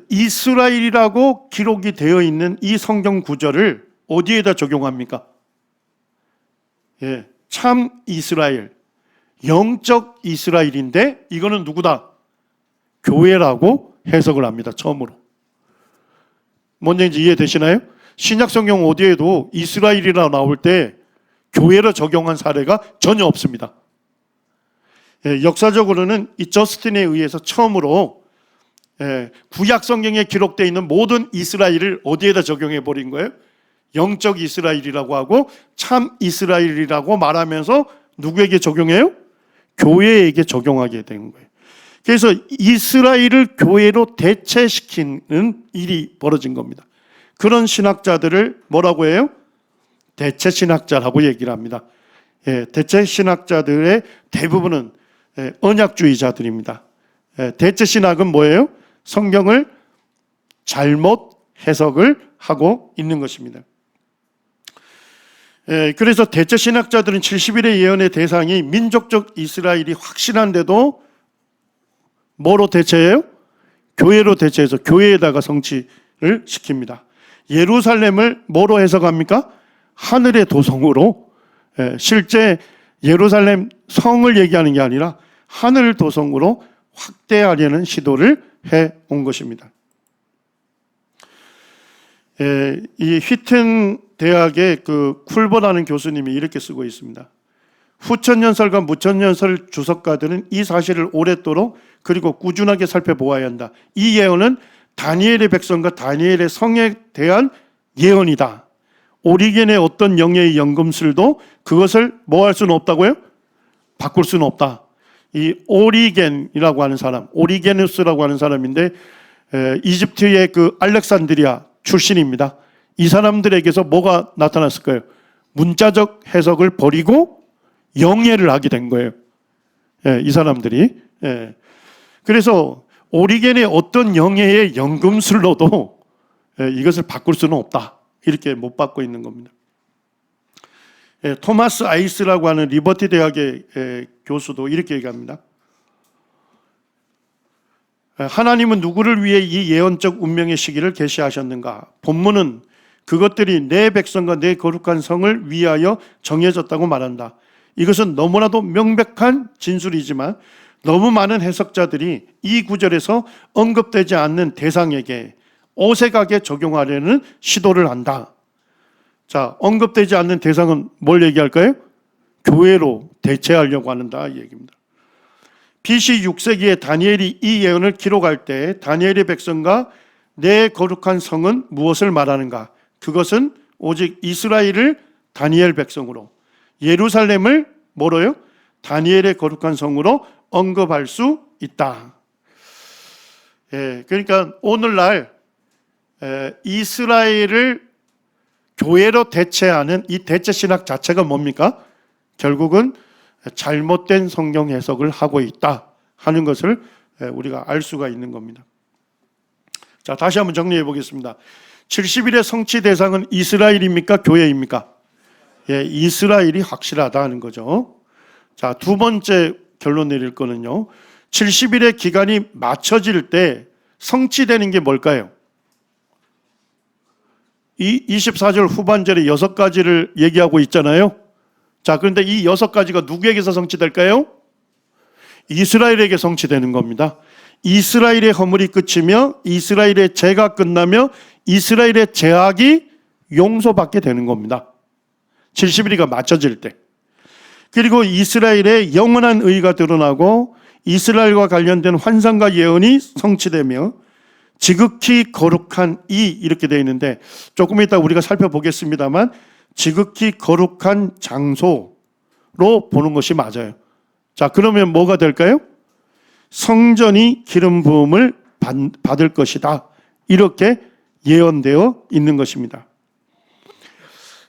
이스라엘이라고 기록이 되어 있는 이 성경 구절을 어디에다 적용합니까? 참 이스라엘, 영적 이스라엘인데 이거는 누구다? 교회라고 해석을 합니다. 처음으로. 뭔지 이해되시나요? 신약 성경 어디에도 이스라엘이라 나올 때 교회로 적용한 사례가 전혀 없습니다. 역사적으로는 이 저스틴에 의해서 처음으로 구약 성경에 기록되어 있는 모든 이스라엘을 어디에다 적용해 버린 거예요? 영적 이스라엘이라고 하고 참 이스라엘이라고 말하면서 누구에게 적용해요? 교회에게 적용하게 된 거예요. 그래서 이스라엘을 교회로 대체시키는 일이 벌어진 겁니다. 그런 신학자들을 뭐라고 해요? 대체 신학자라고 얘기를 합니다. 대체 신학자들의 대부분은 언약주의자들입니다. 대체 신학은 뭐예요? 성경을 잘못 해석을 하고 있는 것입니다. 그래서 대체 신학자들은 70일의 예언의 대상이 민족적 이스라엘이 확실한데도 뭐로 대체해요? 교회로 대체해서 교회에다가 성취를 시킵니다. 예루살렘을 뭐로 해석합니까? 하늘의 도성으로, 실제 예루살렘 성을 얘기하는 게 아니라 하늘 도성으로 확대하려는 시도를 해온 것입니다. 이 휘튼 대학의 그 쿨버라는 교수님이 이렇게 쓰고 있습니다. 후천년설과 무천년설 주석가들은 이 사실을 오랫도록 그리고 꾸준하게 살펴보아야 한다. 이 예언은 다니엘의 백성과 다니엘의 성에 대한 예언이다. 오리겐의 어떤 영예의 연금술도 그것을 뭐 할 수는 없다고요? 바꿀 수는 없다. 이 오리겐이라고 하는 사람, 오리게누스라고 하는 사람인데 이집트의 그 알렉산드리아 출신입니다. 이 사람들에게서 뭐가 나타났을까요? 문자적 해석을 버리고 영예를 하게 된 거예요. 이 사람들이. 그래서 오리겐의 어떤 영예의 연금술로도 이것을 바꿀 수는 없다. 이렇게 못 받고 있는 겁니다. 토마스 아이스라고 하는 리버티 대학의 교수도 이렇게 얘기합니다. 하나님은 누구를 위해 이 예언적 운명의 시기를 계시하셨는가? 본문은 그것들이 내 백성과 내 거룩한 성을 위하여 정해졌다고 말한다. 이것은 너무나도 명백한 진술이지만 너무 많은 해석자들이 이 구절에서 언급되지 않는 대상에게 어색하게 적용하려는 시도를 한다. 자, 언급되지 않는 대상은 뭘 얘기할까요? 교회로 대체하려고 한다 이 얘기입니다. BC 6세기에 다니엘이 이 예언을 기록할 때 다니엘의 백성과 내 거룩한 성은 무엇을 말하는가? 그것은 오직 이스라엘을 다니엘 백성으로, 예루살렘을 뭐로요? 다니엘의 거룩한 성으로 언급할 수 있다. 그러니까 오늘날 이스라엘을 교회로 대체하는 이 대체 신학 자체가 뭡니까? 결국은 잘못된 성경 해석을 하고 있다 하는 것을 우리가 알 수가 있는 겁니다. 자, 다시 한번 정리해 보겠습니다. 70일의 성취 대상은 이스라엘입니까? 교회입니까? 이스라엘이 확실하다 하는 거죠. 자, 두 번째 결론 내릴 거는요. 70일의 기간이 맞춰질 때 성취되는 게 뭘까요? 이 24절 후반절에 6가지를 얘기하고 있잖아요. 자, 그런데 이 6가지가 누구에게서 성취될까요? 이스라엘에게 성취되는 겁니다. 이스라엘의 허물이 끝이며 이스라엘의 죄가 끝나며 이스라엘의 죄악이 용서받게 되는 겁니다. 70일이가 맞춰질 때. 그리고 이스라엘의 영원한 의가 드러나고 이스라엘과 관련된 환상과 예언이 성취되며 지극히 거룩한 이 이렇게 되어 있는데 조금 이따 우리가 살펴보겠습니다만 지극히 거룩한 장소로 보는 것이 맞아요. 자, 그러면 뭐가 될까요? 성전이 기름 부음을 받을 것이다. 이렇게 예언되어 있는 것입니다.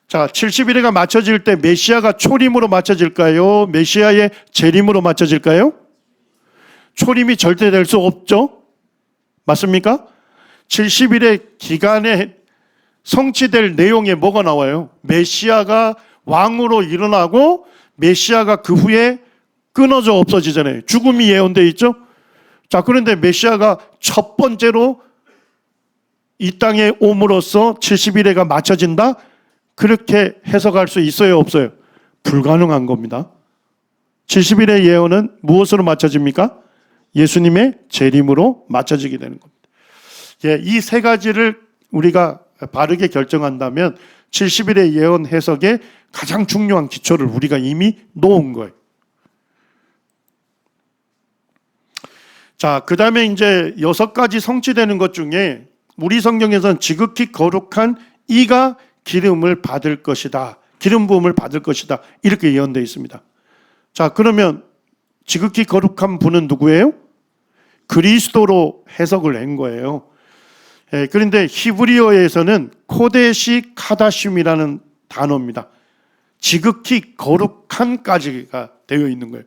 자, 70일에가 맞춰질 때 메시아가 초림으로 맞춰질까요? 메시아의 재림으로 맞춰질까요? 초림이 절대 될 수 없죠. 맞습니까? 70일의 기간에 성취될 내용에 뭐가 나와요? 메시아가 왕으로 일어나고 메시아가 그 후에 끊어져 없어지잖아요. 죽음이 예언되어 있죠. 자, 그런데 메시아가 첫 번째로 이 땅에 옴으로써 70일에가 맞춰진다? 그렇게 해석할 수 있어요, 없어요? 불가능한 겁니다. 70일의 예언은 무엇으로 맞춰집니까? 예수님의 재림으로 맞춰지게 되는 겁니다. 예, 이 세 가지를 우리가 바르게 결정한다면 70일의 예언 해석의 가장 중요한 기초를 우리가 이미 놓은 거예요. 자, 그 다음에 이제 6가지 성취되는 것 중에 우리 성경에서는 지극히 거룩한 이가 기름을 받을 것이다. 기름 부음을 받을 것이다. 이렇게 예언되어 있습니다. 자, 그러면 지극히 거룩한 분은 누구예요? 그리스도로 해석을 한 거예요. 그런데 히브리어에서는 코데시 카다심이라는 단어입니다. 지극히 거룩한까지가 되어 있는 거예요.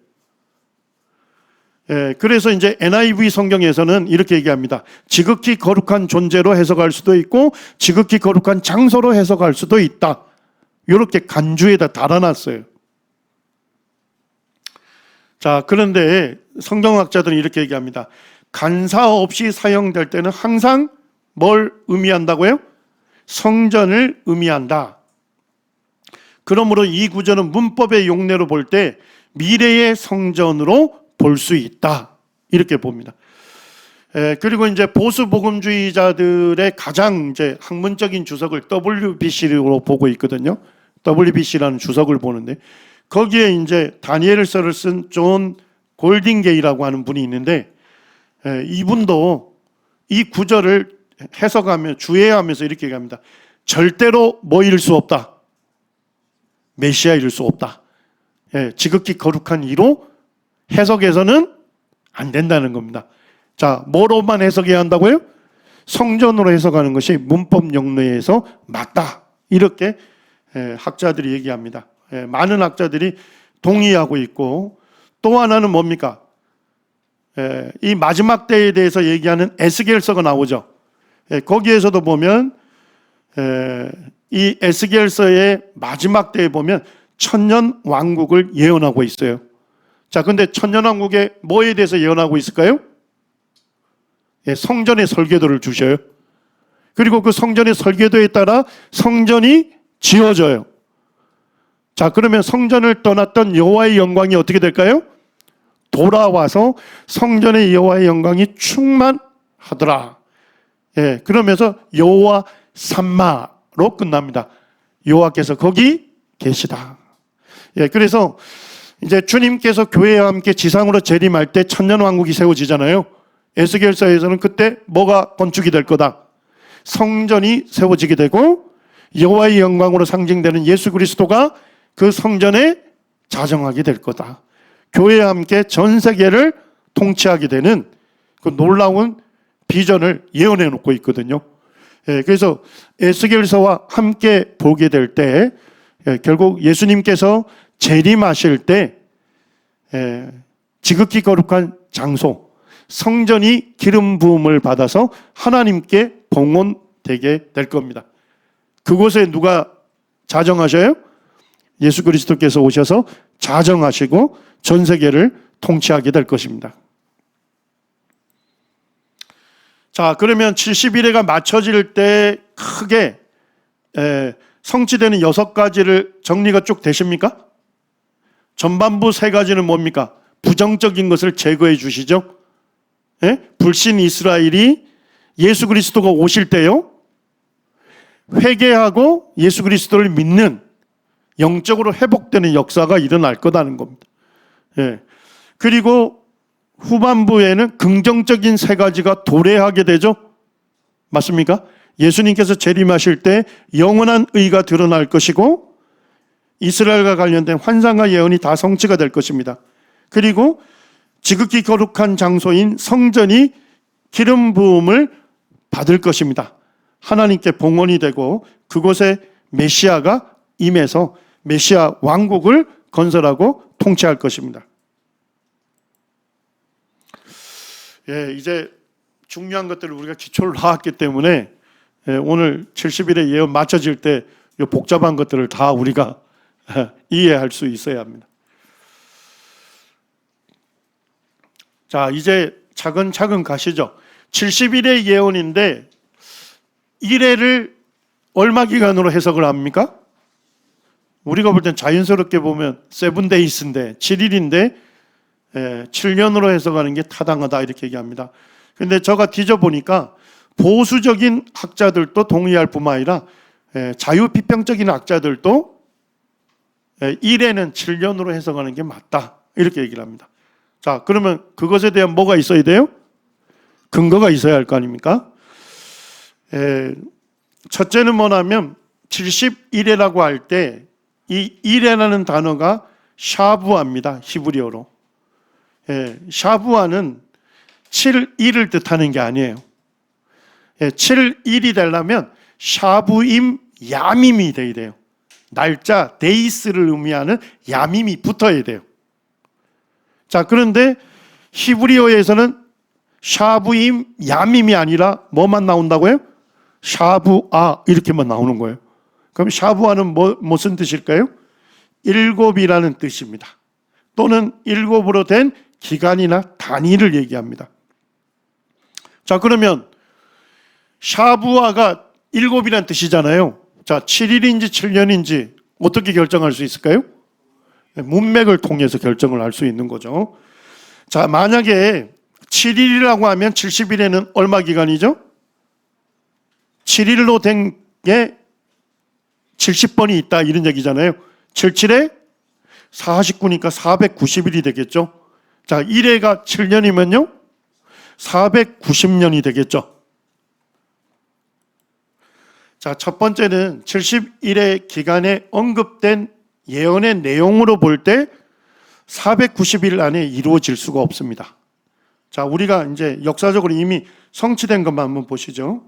그래서 이제 NIV 성경에서는 이렇게 얘기합니다. 지극히 거룩한 존재로 해석할 수도 있고 지극히 거룩한 장소로 해석할 수도 있다. 이렇게 간주에다 달아놨어요. 자, 그런데 성경학자들은 이렇게 얘기합니다. 간사 없이 사용될 때는 항상 뭘 의미한다고요? 성전을 의미한다. 그러므로 이 구절은 문법의 용례로 볼 때 미래의 성전으로 볼 수 있다. 이렇게 봅니다. 그리고 이제 보수 복음주의자들의 가장 이제 학문적인 주석을 WBC로 보고 있거든요. WBC라는 주석을 보는데 거기에 이제 다니엘서를 쓴 존 골딩게이라고 하는 분이 있는데 이분도 이 구절을 해석하며 주의하면서 이렇게 얘기합니다. 절대로 뭐일 수 없다. 메시아일 수 없다. 지극히 거룩한 이로 해석해서는 안 된다는 겁니다. 자, 뭐로만 해석해야 한다고요? 성전으로 해석하는 것이 문법 용례에서 맞다. 이렇게 학자들이 얘기합니다. 많은 학자들이 동의하고 있고 또 하나는 뭡니까? 이 마지막 때에 대해서 얘기하는 에스겔서가 나오죠. 거기에서도 보면 이 에스겔서의 마지막 때에 보면 천년 왕국을 예언하고 있어요. 자, 근데 천년왕국에 뭐에 대해서 예언하고 있을까요? 성전의 설계도를 주셔요. 그리고 그 성전의 설계도에 따라 성전이 지어져요. 자, 그러면 성전을 떠났던 여호와의 영광이 어떻게 될까요? 돌아와서 성전의 여호와의 영광이 충만하더라. 그러면서 여호와 삼마로 끝납니다. 여호와께서 거기 계시다. 그래서 이제 주님께서 교회와 함께 지상으로 재림할 때 천년왕국이 세워지잖아요. 에스겔서에서는 그때 뭐가 건축이 될 거다? 성전이 세워지게 되고 여호와의 영광으로 상징되는 예수 그리스도가 그 성전에 자정하게 될 거다. 교회와 함께 전 세계를 통치하게 되는 그 놀라운 비전을 예언해 놓고 있거든요. 그래서 에스겔서와 함께 보게 될 때 결국 예수님께서 재림하실 때 지극히 거룩한 장소 성전이 기름 부음을 받아서 하나님께 봉헌되게 될 겁니다. 그곳에 누가 자정하셔요? 예수 그리스도께서 오셔서 자정하시고 전 세계를 통치하게 될 것입니다. 자, 그러면 70일에가 맞춰질 때 크게 성취되는 6가지를 정리가 쭉 되십니까? 전반부 3가지는 뭡니까? 부정적인 것을 제거해 주시죠. 불신 이스라엘이 예수 그리스도가 오실 때요 회개하고 예수 그리스도를 믿는 영적으로 회복되는 역사가 일어날 거다는 겁니다. 그리고 후반부에는 긍정적인 세 가지가 도래하게 되죠. 맞습니까? 예수님께서 재림하실 때 영원한 의가 드러날 것이고 이스라엘과 관련된 환상과 예언이 다 성취가 될 것입니다. 그리고 지극히 거룩한 장소인 성전이 기름 부음을 받을 것입니다. 하나님께 봉헌이 되고 그곳에 메시아가 임해서 메시아 왕국을 건설하고 통치할 것입니다. 예, 이제 중요한 것들을 우리가 기초를 나왔기 때문에 오늘 70일의 예언 맞춰질 때 이 복잡한 것들을 다 우리가 이해할 수 있어야 합니다. 자, 이제 차근차근 가시죠. 70일의 예언인데 1회를 얼마 기간으로 해석을 합니까? 우리가 볼 땐 자연스럽게 보면 7days인데 7일인데 7년으로 해석하는 게 타당하다 이렇게 얘기합니다. 근데 제가 뒤져보니까 보수적인 학자들도 동의할 뿐만 아니라 자유비평적인 학자들도 1회는 7년으로 해석하는 게 맞다 이렇게 얘기를 합니다. 자, 그러면 그것에 대한 뭐가 있어야 돼요? 근거가 있어야 할 거 아닙니까? 첫째는 뭐냐면 71회라고 할 때 이 1회라는 단어가 샤부아입니다. 히브리어로. 샤부아는 7일을 뜻하는 게 아니에요. 7일이 되려면 샤부임 야밈이 돼야 돼요. 날짜 데이스를 의미하는 야밈이 붙어야 돼요. 자, 그런데 히브리어에서는 샤부임 야밈이 아니라 뭐만 나온다고요? 샤부아 이렇게만 나오는 거예요. 그럼 샤부아는 무슨 뜻일까요? 7이라는 뜻입니다. 또는 7으로 된 기간이나 단위를 얘기합니다. 자, 그러면 샤부아가 7이라는 뜻이잖아요. 자, 7일인지 7년인지 어떻게 결정할 수 있을까요? 문맥을 통해서 결정을 할 수 있는 거죠. 자, 만약에 7일이라고 하면 70일에는 얼마 기간이죠? 7일로 된 게 70번이 있다 이런 얘기잖아요. 77에 49니까 490일이 되겠죠. 자, 1회가 7년이면요 490년이 되겠죠. 자, 첫 번째는 71회 기간에 언급된 예언의 내용으로 볼 때 490일 안에 이루어질 수가 없습니다. 자, 우리가 이제 역사적으로 이미 성취된 것만 한번 보시죠.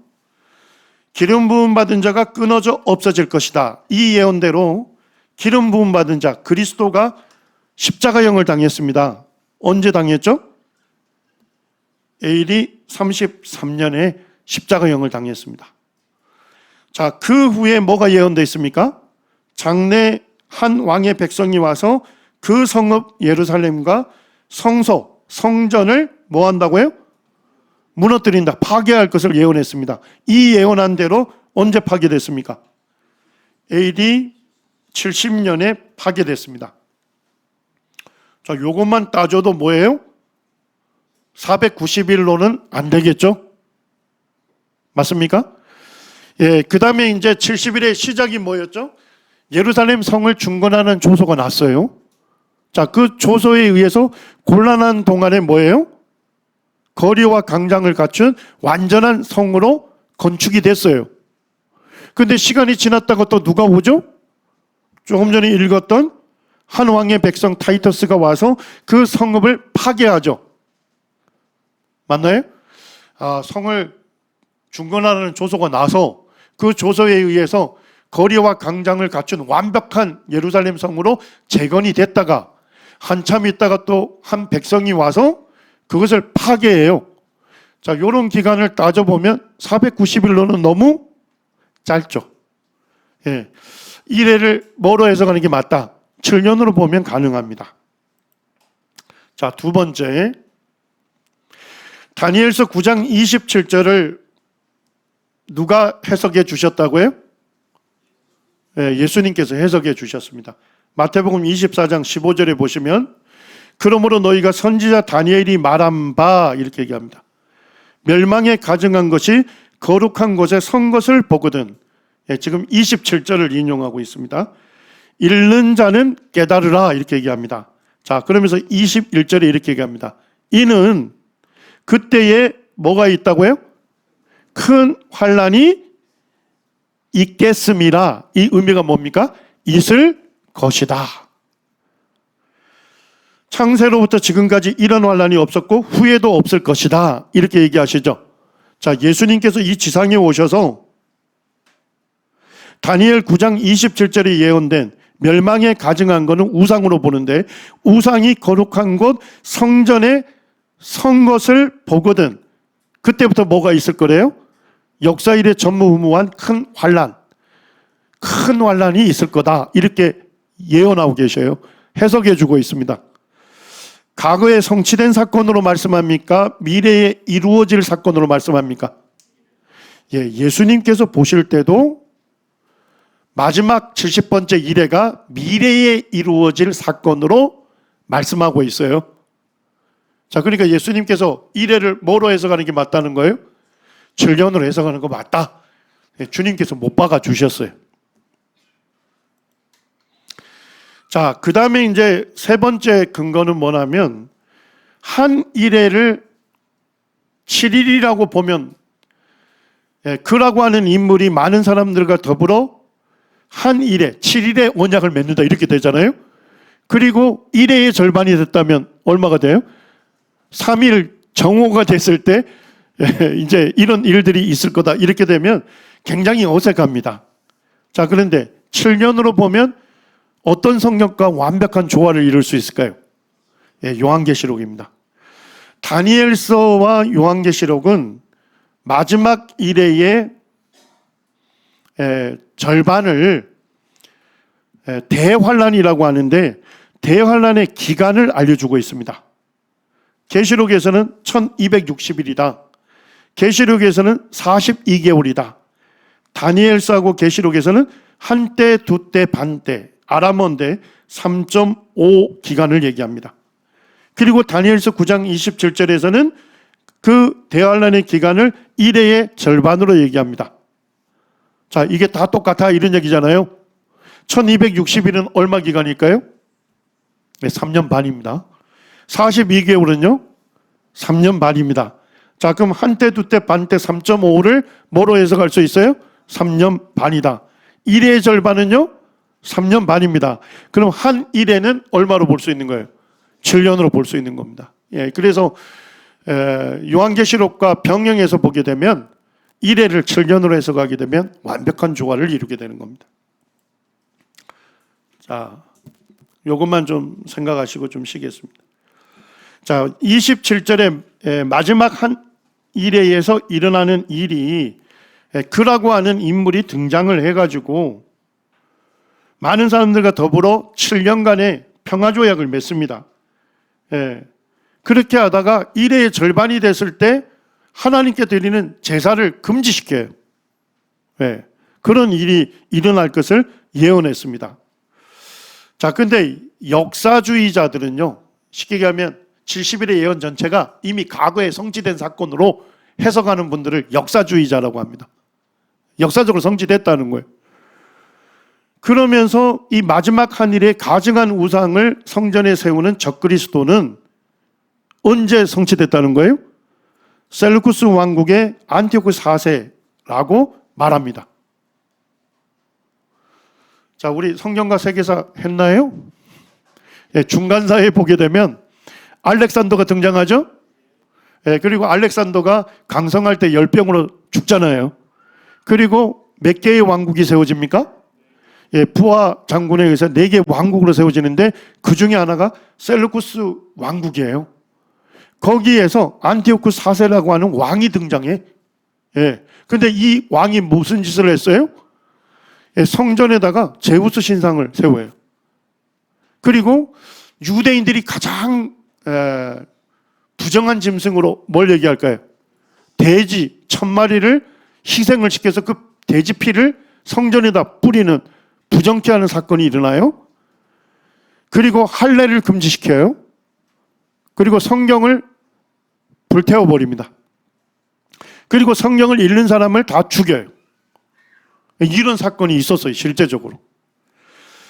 기름 부음 받은 자가 끊어져 없어질 것이다. 이 예언대로 기름 부음 받은 자 그리스도가 십자가형을 당했습니다. 언제 당했죠? AD 33년에 십자가형을 당했습니다. 자, 그 후에 뭐가 예언되어 있습니까? 장래 한 왕의 백성이 와서 그 성읍 예루살렘과 성소, 성전을 뭐 한다고요? 무너뜨린다, 파괴할 것을 예언했습니다. 이 예언한 대로 언제 파괴됐습니까? AD 70년에 파괴됐습니다. 자, 요것만 따져도 뭐예요? 490일로는 안 되겠죠? 맞습니까? 예, 그 다음에 이제 70일의 시작이 뭐였죠? 예루살렘 성을 중건하는 조소가 났어요. 자, 그 조소에 의해서 곤란한 동안에 뭐예요? 거리와 강장을 갖춘 완전한 성으로 건축이 됐어요. 근데 시간이 지났다가 또 누가 오죠? 조금 전에 읽었던 한 왕의 백성 타이터스가 와서 그 성읍을 파괴하죠. 맞나요? 성을 중건하는 조소가 나서 그 조소에 의해서 거리와 강장을 갖춘 완벽한 예루살렘 성으로 재건이 됐다가 한참 있다가 또 한 백성이 와서 그것을 파괴해요. 자, 이런 기간을 따져보면 490일로는 너무 짧죠. 예. 1회를 뭐로 해석하는 게 맞다? 7년으로 보면 가능합니다. 자, 두 번째, 다니엘서 9장 27절을 누가 해석해 주셨다고요? 예, 예수님께서 해석해 주셨습니다. 마태복음 24장 15절에 보시면 그러므로 너희가 선지자 다니엘이 말한 바 이렇게 얘기합니다. 멸망에 가증한 것이 거룩한 곳에 선 것을 보거든. 예, 지금 27절을 인용하고 있습니다. 읽는 자는 깨달으라 이렇게 얘기합니다. 자, 그러면서 21절에 이렇게 얘기합니다. 이는 그때에 뭐가 있다고요? 큰 환난이 있겠음이라. 이 의미가 뭡니까? 있을 것이다. 창세로부터 지금까지 이런 환난이 없었고 후에도 없을 것이다. 이렇게 얘기하시죠. 자, 예수님께서 이 지상에 오셔서 다니엘 9장 27절에 예언된 멸망에 가증한 것은 우상으로 보는데, 우상이 거룩한 곳 성전에 선 것을 보거든 그때부터 뭐가 있을 거래요? 역사 이래 전무후무한 큰 환난이 있을 거다. 이렇게 예언하고 계셔요. 해석해 주고 있습니다. 과거에 성취된 사건으로 말씀합니까? 미래에 이루어질 사건으로 말씀합니까? 예수님께서 보실 때도 마지막 70번째 이래가 미래에 이루어질 사건으로 말씀하고 있어요. 자, 그러니까 예수님께서 이래를 뭐로 해석하는 게 맞다는 거예요? 7년으로 해석하는 거 맞다. 주님께서 못 박아 주셨어요. 자, 그 다음에 이제 세 번째 근거는 뭐냐면, 한 이래를 7일이라고 보면, 그라고 하는 인물이 많은 사람들과 더불어 한 일에 7일의 언약을 맺는다 이렇게 되잖아요. 그리고 일회의 절반이 됐다면 얼마가 돼요? 3일 정오가 됐을 때 이제 이런 일들이 있을 거다 이렇게 되면 굉장히 어색합니다. 자, 그런데 7년으로 보면 어떤 성경과 완벽한 조화를 이룰 수 있을까요? 요한계시록입니다. 다니엘서와 요한계시록은 마지막 일회의 절반을 대환란이라고 하는데, 대환란의 기간을 알려주고 있습니다. 계시록에서는 1260일이다. 계시록에서는 42개월이다. 다니엘서하고 계시록에서는 한때, 두때, 반때, 아람어인데 3.5 기간을 얘기합니다. 그리고 다니엘서 9장 27절에서는 그 대환란의 기간을 1회의 절반으로 얘기합니다. 자, 이게 다 똑같아 이런 얘기잖아요. 1260일은 얼마 기간일까요? 3년 반입니다. 42개월은요? 3년 반입니다. 자, 그럼 한때, 두때, 반때, 3.5를 뭐로 해석할 수 있어요? 3년 반이다. 1회의 절반은요? 3년 반입니다. 그럼 한 1회는 얼마로 볼 수 있는 거예요? 7년으로 볼 수 있는 겁니다. 그래서 요한계시록과 병영에서 보게 되면 1회를 7년으로 해석하게 되면 완벽한 조화를 이루게 되는 겁니다. 자, 이것만 좀 생각하시고 좀 쉬겠습니다. 자, 27절에 마지막 한 1회에서 일어나는 일이 그라고 하는 인물이 등장을 해가지고 많은 사람들과 더불어 7년간의 평화조약을 맺습니다. 그렇게 하다가 1회의 절반이 됐을 때 하나님께 드리는 제사를 금지시켜요. 그런 일이 일어날 것을 예언했습니다. 자, 근데 역사주의자들은요, 쉽게 얘기하면 70일의 예언 전체가 이미 과거에 성취된 사건으로 해석하는 분들을 역사주의자라고 합니다. 역사적으로 성취됐다는 거예요. 그러면서 이 마지막 한 일에 가증한 우상을 성전에 세우는 적그리스도는 언제 성취됐다는 거예요? 셀루쿠스 왕국의 안티오크 4세라고 말합니다. 자, 우리 성경과 세계사 했나요? 중간사에 보게 되면 알렉산더가 등장하죠? 그리고 알렉산더가 강성할 때 열병으로 죽잖아요. 그리고 몇 개의 왕국이 세워집니까? 부하 장군에 의해서 4개의 왕국으로 세워지는데 그 중에 하나가 셀루쿠스 왕국이에요. 거기에서 안티오크 4세라고 하는 왕이 등장해. 근데 이 왕이 무슨 짓을 했어요? 성전에다가 제우스 신상을 세워요. 그리고 유대인들이 가장 부정한 짐승으로 뭘 얘기할까요? 돼지 1000마리를 희생을 시켜서 그 돼지 피를 성전에다 뿌리는 부정케 하는 사건이 일어나요. 그리고 할례를 금지시켜요. 그리고 성경을 불태워버립니다. 그리고 성경을 읽는 사람을 다 죽여요. 이런 사건이 있었어요, 실제적으로.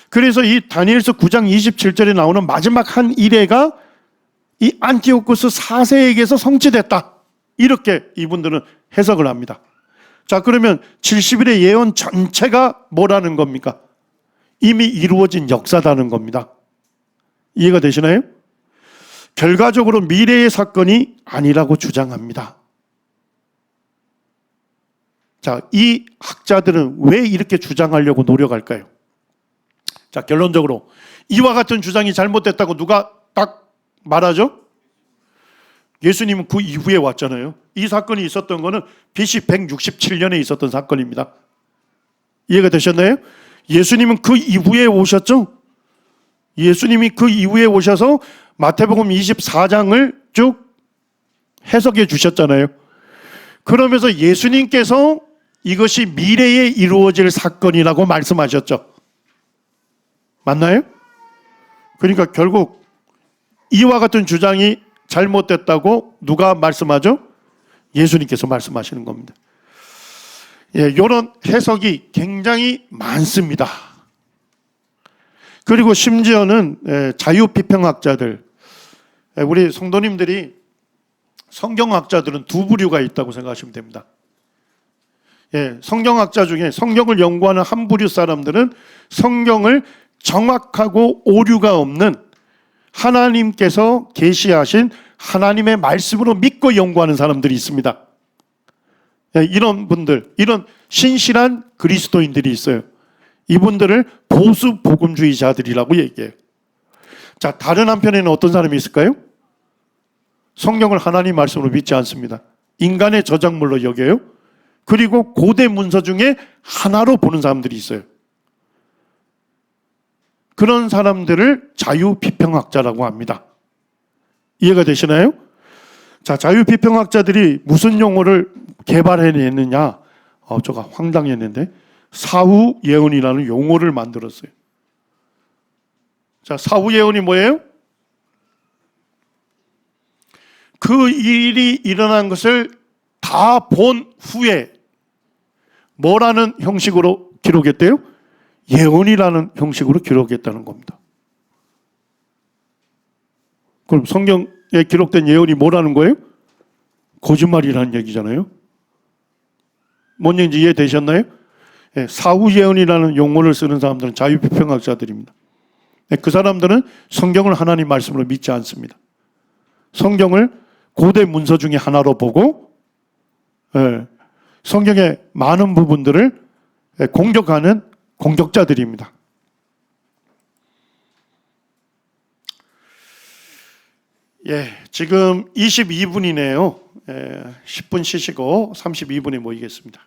그래서 이 다니엘서 9장 27절에 나오는 마지막 한 일회가 이 안티오쿠스 4세에게서 성취됐다. 이렇게 이분들은 해석을 합니다. 자, 그러면 70일의 예언 전체가 뭐라는 겁니까? 이미 이루어진 역사다는 겁니다. 이해가 되시나요? 결과적으로 미래의 사건이 아니라고 주장합니다. 자, 이 학자들은 왜 이렇게 주장하려고 노력할까요? 자, 결론적으로 이와 같은 주장이 잘못됐다고 누가 딱 말하죠? 예수님은 그 이후에 왔잖아요. 이 사건이 있었던 거는 BC 167년에 있었던 사건입니다. 이해가 되셨나요? 예수님은 그 이후에 오셨죠? 예수님이 그 이후에 오셔서 마태복음 24장을 쭉 해석해 주셨잖아요. 그러면서 예수님께서 이것이 미래에 이루어질 사건이라고 말씀하셨죠. 맞나요? 그러니까 결국 이와 같은 주장이 잘못됐다고 누가 말씀하죠? 예수님께서 말씀하시는 겁니다. 예, 이런 해석이 굉장히 많습니다. 그리고 심지어는 자유비평학자들, 우리 성도님들이 성경학자들은 두 부류가 있다고 생각하시면 됩니다. 예, 성경학자 중에 성경을 연구하는 한 부류 사람들은 성경을 정확하고 오류가 없는 하나님께서 계시하신 하나님의 말씀으로 믿고 연구하는 사람들이 있습니다. 예, 이런 분들, 이런 신실한 그리스도인들이 있어요. 이분들을 보수 복음주의자들이라고 얘기해요. 자, 다른 한편에는 어떤 사람이 있을까요? 성경을 하나님 말씀으로 믿지 않습니다. 인간의 저작물로 여겨요. 그리고 고대 문서 중에 하나로 보는 사람들이 있어요. 그런 사람들을 자유비평학자라고 합니다. 이해가 되시나요? 자, 자유비평학자들이 무슨 용어를 개발해냈느냐? 저가 황당했는데 사후예언이라는 용어를 만들었어요. 자, 사후예언이 뭐예요? 그 일이 일어난 것을 다 본 후에 뭐라는 형식으로 기록했대요? 예언이라는 형식으로 기록했다는 겁니다. 그럼 성경에 기록된 예언이 뭐라는 거예요? 거짓말이라는 얘기잖아요. 뭔 얘기인지 이해되셨나요? 예, 사후예언이라는 용어를 쓰는 사람들은 자유비평학자들입니다. 예, 그 사람들은 성경을 하나님 말씀으로 믿지 않습니다. 성경을 고대 문서 중에 하나로 보고 성경의 많은 부분들을 공격하는 공격자들입니다. 예, 지금 22분이네요. 10분 쉬시고 32분에 모이겠습니다.